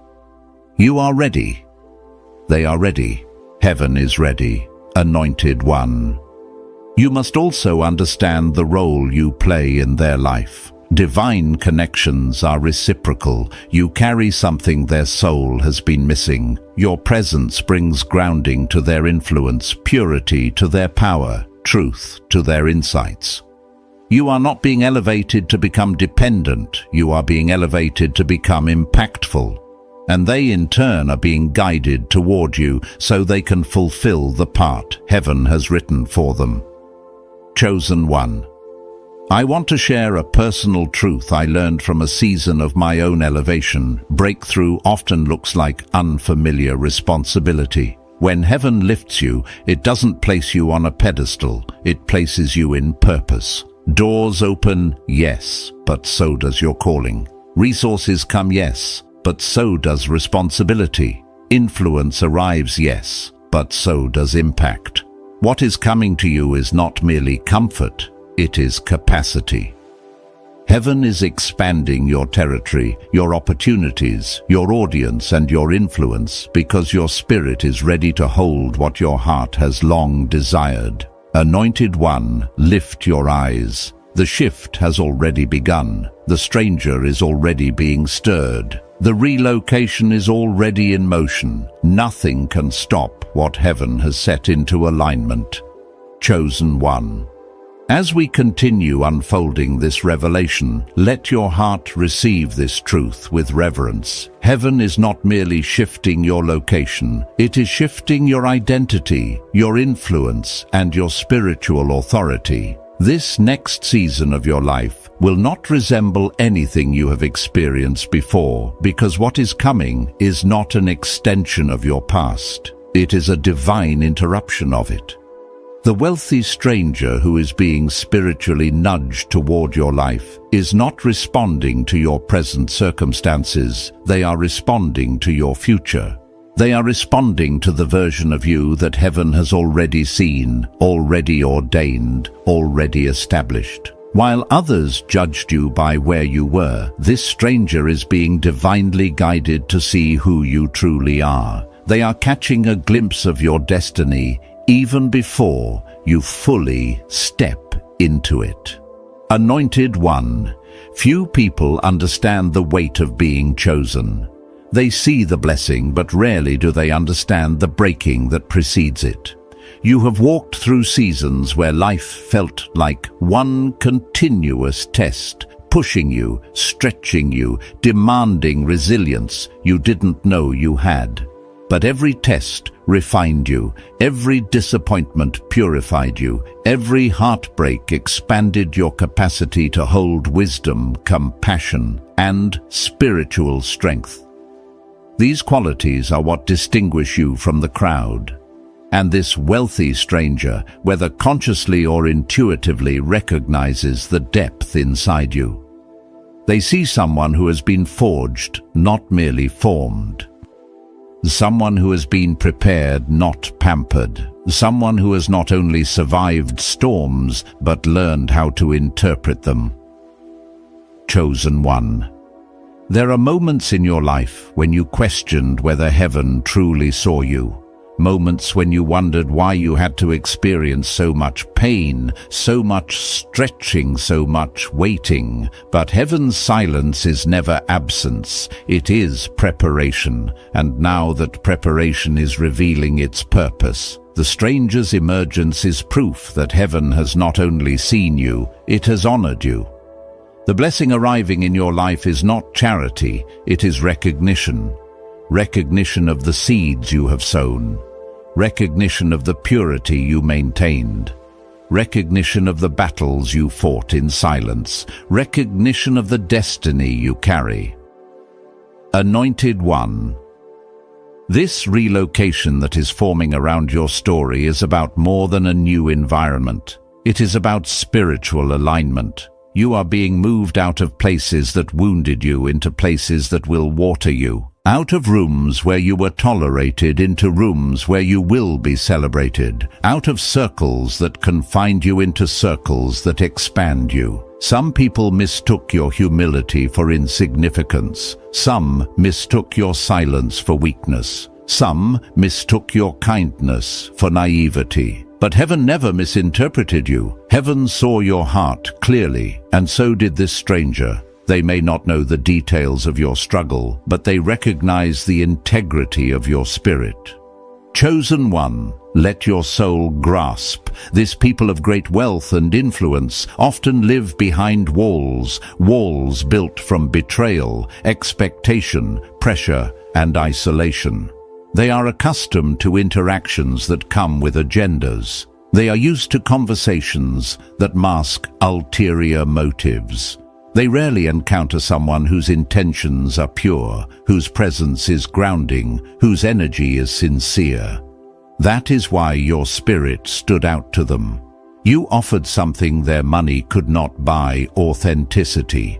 You are ready. They are ready. Heaven is ready. Anointed One. You must also understand the role you play in their life. Divine connections are reciprocal. You carry something their soul has been missing. Your presence brings grounding to their influence, purity to their power, truth to their insights. You are not being elevated to become dependent. You are being elevated to become impactful. And they in turn are being guided toward you so they can fulfill the part heaven has written for them. Chosen one. I want to share a personal truth I learned from a season of my own elevation. Breakthrough often looks like unfamiliar responsibility. When heaven lifts you, it doesn't place you on a pedestal, it places you in purpose. Doors open, yes, but so does your calling. Resources come, yes, but so does responsibility. Influence arrives, yes, but so does impact. What is coming to you is not merely comfort, it is capacity. Heaven is expanding your territory, your opportunities, your audience, and your influence because your spirit is ready to hold what your heart has long desired. Anointed One, lift your eyes. The shift has already begun. The stranger is already being stirred. The relocation is already in motion. Nothing can stop what heaven has set into alignment. Chosen one. As we continue unfolding this revelation, let your heart receive this truth with reverence. Heaven is not merely shifting your location, it is shifting your identity, your influence, and your spiritual authority. This next season of your life will not resemble anything you have experienced before, because what is coming is not an extension of your past. It is a divine interruption of it. The wealthy stranger who is being spiritually nudged toward your life is not responding to your present circumstances, they are responding to your future. They are responding to the version of you that heaven has already seen, already ordained, already established. While others judged you by where you were, this stranger is being divinely guided to see who you truly are. They are catching a glimpse of your destiny even before you fully step into it. Anointed one. Few people understand the weight of being chosen. They see the blessing, but rarely do they understand the breaking that precedes it. You have walked through seasons where life felt like one continuous test, pushing you, stretching you, demanding resilience you didn't know you had. But every test refined you, every disappointment purified you, every heartbreak expanded your capacity to hold wisdom, compassion, and spiritual strength. These qualities are what distinguish you from the crowd. And this wealthy stranger, whether consciously or intuitively, recognizes the depth inside you. They see someone who has been forged, not merely formed. Someone who has been prepared, not pampered. Someone who has not only survived storms, but learned how to interpret them. Chosen one. There are moments in your life when you questioned whether heaven truly saw you. Moments when you wondered why you had to experience so much pain, so much stretching, so much waiting. But heaven's silence is never absence, it is preparation. And now that preparation is revealing its purpose, the stranger's emergence is proof that heaven has not only seen you, it has honored you. The blessing arriving in your life is not charity, it is recognition. Recognition of the seeds you have sown. Recognition of the purity you maintained. Recognition of the battles you fought in silence. Recognition of the destiny you carry. Anointed one. This relocation that is forming around your story is about more than a new environment. It is about spiritual alignment. You are being moved out of places that wounded you into places that will water you. Out of rooms where you were tolerated into rooms where you will be celebrated. Out of circles that confined you into circles that expand you. Some people mistook your humility for insignificance. Some mistook your silence for weakness. Some mistook your kindness for naivety. But heaven never misinterpreted you. Heaven saw your heart clearly, and so did this stranger. They may not know the details of your struggle, but they recognize the integrity of your spirit. Chosen one, let your soul grasp. This people of great wealth and influence often live behind walls, walls built from betrayal, expectation, pressure, and isolation. They are accustomed to interactions that come with agendas. They are used to conversations that mask ulterior motives. They rarely encounter someone whose intentions are pure, whose presence is grounding, whose energy is sincere. That is why your spirit stood out to them. You offered something their money could not buy: authenticity.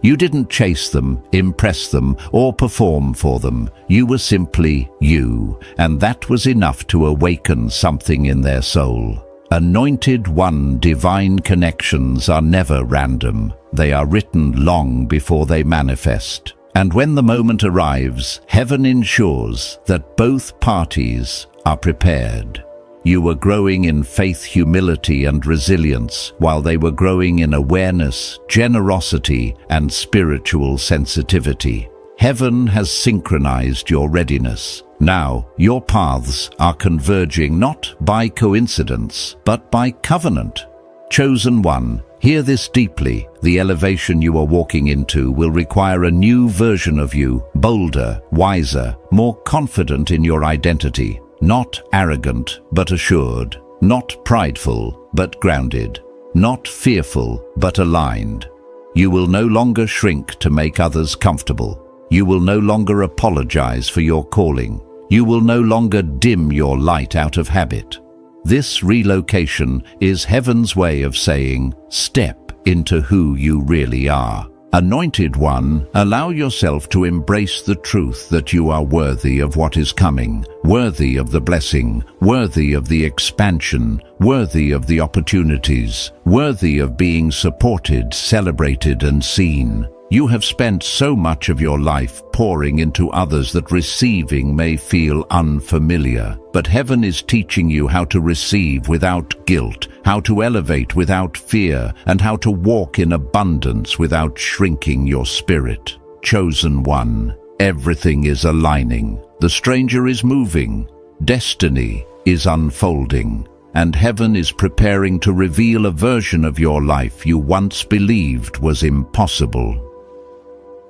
You didn't chase them, impress them, or perform for them. You were simply you, and that was enough to awaken something in their soul. Anointed one, divine connections are never random. They are written long before they manifest. And when the moment arrives, heaven ensures that both parties are prepared. You were growing in faith, humility, and resilience, while they were growing in awareness, generosity, and spiritual sensitivity. Heaven has synchronized your readiness. Now, your paths are converging not by coincidence, but by covenant. Chosen one, hear this deeply. The elevation you are walking into will require a new version of you, bolder, wiser, more confident in your identity. Not arrogant, but assured. Not prideful, but grounded. Not fearful, but aligned. You will no longer shrink to make others comfortable. You will no longer apologize for your calling. You will no longer dim your light out of habit. This relocation is heaven's way of saying, step into who you really are. Anointed one, allow yourself to embrace the truth that you are worthy of what is coming, worthy of the blessing, worthy of the expansion, worthy of the opportunities, worthy of being supported, celebrated, and seen. You have spent so much of your life pouring into others that receiving may feel unfamiliar. But heaven is teaching you how to receive without guilt, how to elevate without fear, and how to walk in abundance without shrinking your spirit. Chosen one, everything is aligning. The stranger is moving. Destiny is unfolding. And heaven is preparing to reveal a version of your life you once believed was impossible.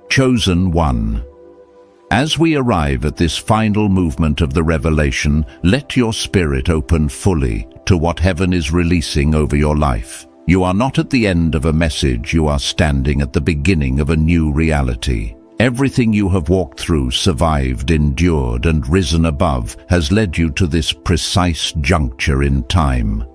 Chosen one. As we arrive at this final movement of the revelation, let your spirit open fully to what heaven is releasing over your life. You are not at the end of a message, you are standing at the beginning of a new reality. Everything you have walked through, survived, endured, and risen above has led you to this precise juncture in time.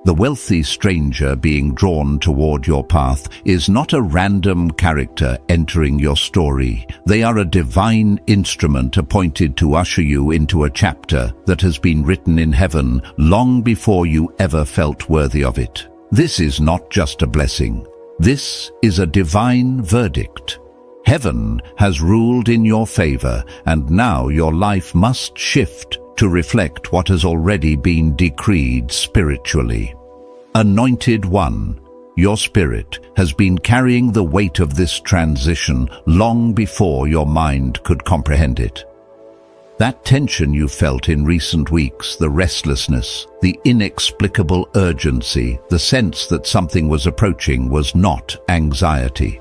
The wealthy stranger being drawn toward your path is not a random character entering your story. They are a divine instrument appointed to usher you into a chapter that has been written in heaven long before you ever felt worthy of it. This is not just a blessing. This is a divine verdict. Heaven has ruled in your favor, and now your life must shift to reflect what has already been decreed spiritually. Anointed one, your spirit has been carrying the weight of this transition long before your mind could comprehend it. That tension you felt in recent weeks, the restlessness, the inexplicable urgency, the sense that something was approaching was not anxiety.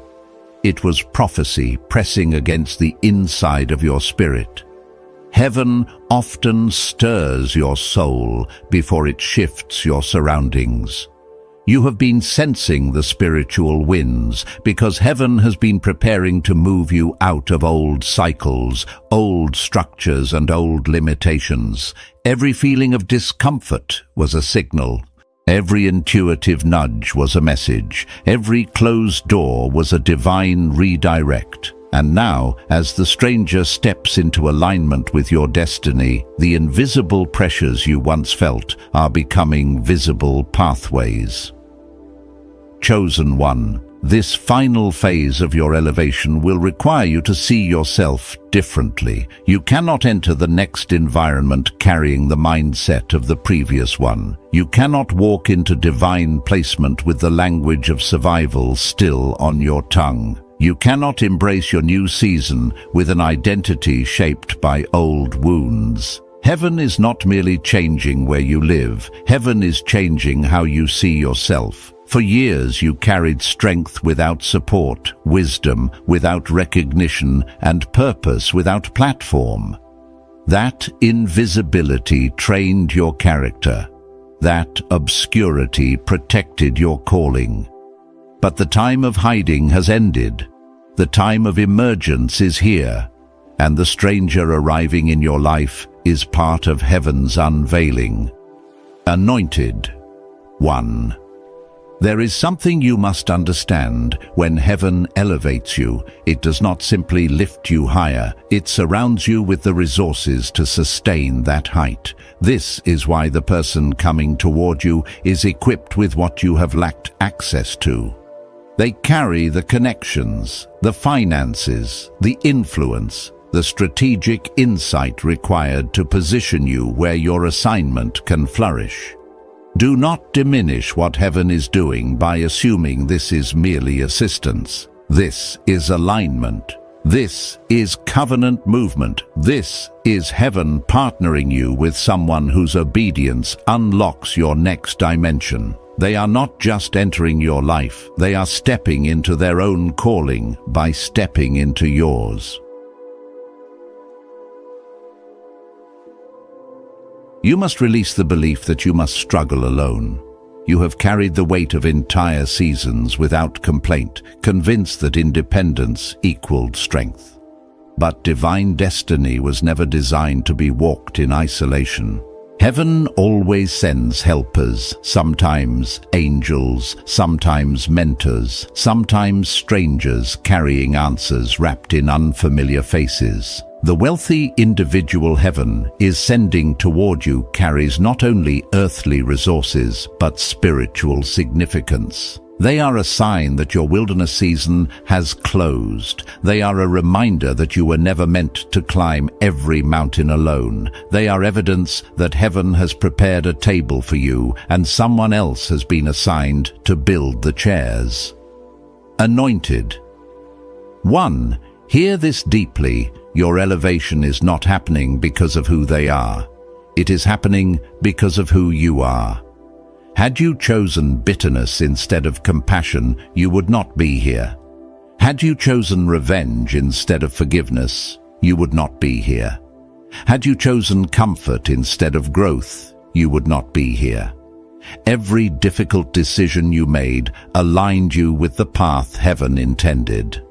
It was prophecy pressing against the inside of your spirit. Heaven often stirs your soul before it shifts your surroundings. You have been sensing the spiritual winds because heaven has been preparing to move you out of old cycles, old structures, and old limitations. Every feeling of discomfort was a signal. Every intuitive nudge was a message. Every closed door was a divine redirect. And now, as the stranger steps into alignment with your destiny, the invisible pressures you once felt are becoming visible pathways. Chosen one, this final phase of your elevation will require you to see yourself differently. You cannot enter the next environment carrying the mindset of the previous one. You cannot walk into divine placement with the language of survival still on your tongue. You cannot embrace your new season with an identity shaped by old wounds. Heaven is not merely changing where you live. Heaven is changing how you see yourself. For years you carried strength without support, wisdom without recognition, and purpose without platform. That invisibility trained your character. That obscurity protected your calling. But the time of hiding has ended. The time of emergence is here, and the stranger arriving in your life is part of heaven's unveiling. Anointed one. There is something you must understand. When heaven elevates you, it does not simply lift you higher, it surrounds you with the resources to sustain that height. This is why the person coming toward you is equipped with what you have lacked access to. They carry the connections, the finances, the influence, the strategic insight required to position you where your assignment can flourish. Do not diminish what heaven is doing by assuming this is merely assistance. This is alignment. This is covenant movement. This is heaven partnering you with someone whose obedience unlocks your next dimension. They are not just entering your life, they are stepping into their own calling by stepping into yours. You must release the belief that you must struggle alone. You have carried the weight of entire seasons without complaint, convinced that independence equaled strength. But divine destiny was never designed to be walked in isolation. Heaven always sends helpers, sometimes angels, sometimes mentors, sometimes strangers carrying answers wrapped in unfamiliar faces. The wealthy individual heaven is sending toward you carries not only earthly resources, but spiritual significance. They are a sign that your wilderness season has closed. They are a reminder that you were never meant to climb every mountain alone. They are evidence that heaven has prepared a table for you, and someone else has been assigned to build the chairs. Anointed. 1. Hear this deeply. Your elevation is not happening because of who they are. It is happening because of who you are. Had you chosen bitterness instead of compassion, you would not be here. Had you chosen revenge instead of forgiveness, you would not be here. Had you chosen comfort instead of growth, you would not be here. Every difficult decision you made aligned you with the path heaven intended.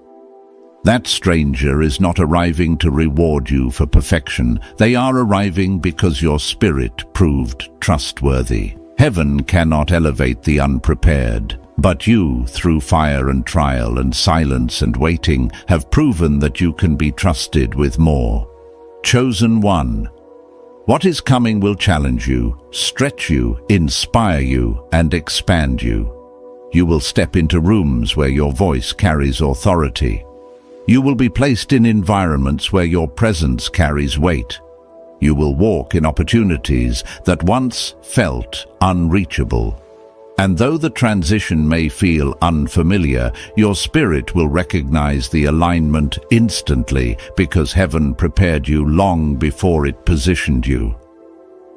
That stranger is not arriving to reward you for perfection. They are arriving because your spirit proved trustworthy. Heaven cannot elevate the unprepared, but you, through fire and trial and silence and waiting, have proven that you can be trusted with more. Chosen one. What is coming will challenge you, stretch you, inspire you, and expand you. You will step into rooms where your voice carries authority. You will be placed in environments where your presence carries weight. You will walk in opportunities that once felt unreachable. And though the transition may feel unfamiliar, your spirit will recognize the alignment instantly because heaven prepared you long before it positioned you.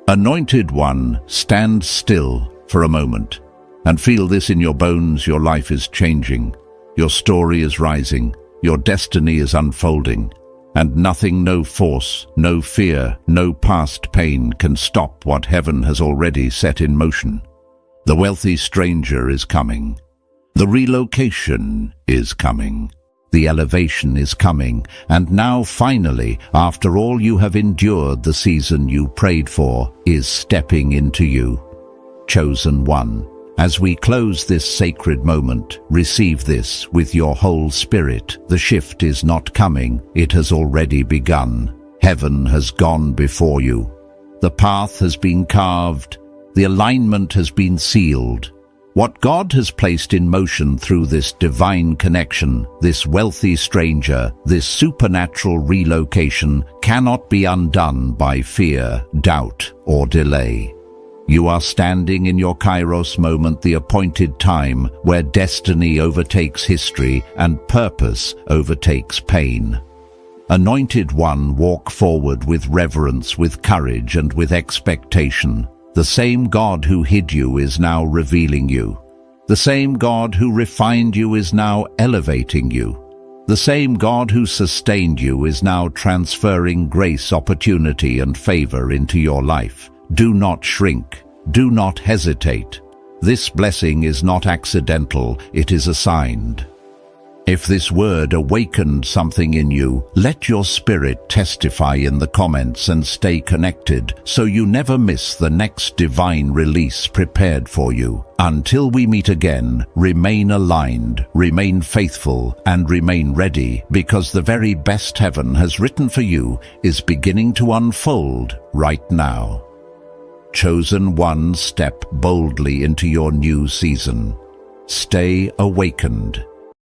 Anointed one, stand still for a moment and feel this in your bones. Your life is changing. Your story is rising. Your destiny is unfolding, and nothing, no force, no fear, no past pain can stop what heaven has already set in motion. The wealthy stranger is coming. The relocation is coming. The elevation is coming, and now finally, after all you have endured, the season you prayed for is stepping into you. Chosen one. As we close this sacred moment, receive this with your whole spirit. The shift is not coming, it has already begun. Heaven has gone before you. The path has been carved, the alignment has been sealed. What God has placed in motion through this divine connection, this wealthy stranger, this supernatural relocation, cannot be undone by fear, doubt, or delay. You are standing in your Kairos moment, the appointed time where destiny overtakes history and purpose overtakes pain. Anointed one, walk forward with reverence, with courage, and with expectation. The same God who hid you is now revealing you. The same God who refined you is now elevating you. The same God who sustained you is now transferring grace, opportunity, and favor into your life. Do not shrink. Do not hesitate. This blessing is not accidental, it is assigned. If this word awakened something in you, let your spirit testify in the comments and stay connected so you never miss the next divine release prepared for you. Until we meet again, remain aligned, remain faithful, and remain ready, because the very best heaven has written for you is beginning to unfold right now. Chosen one, step boldly into your new season. Stay awakened.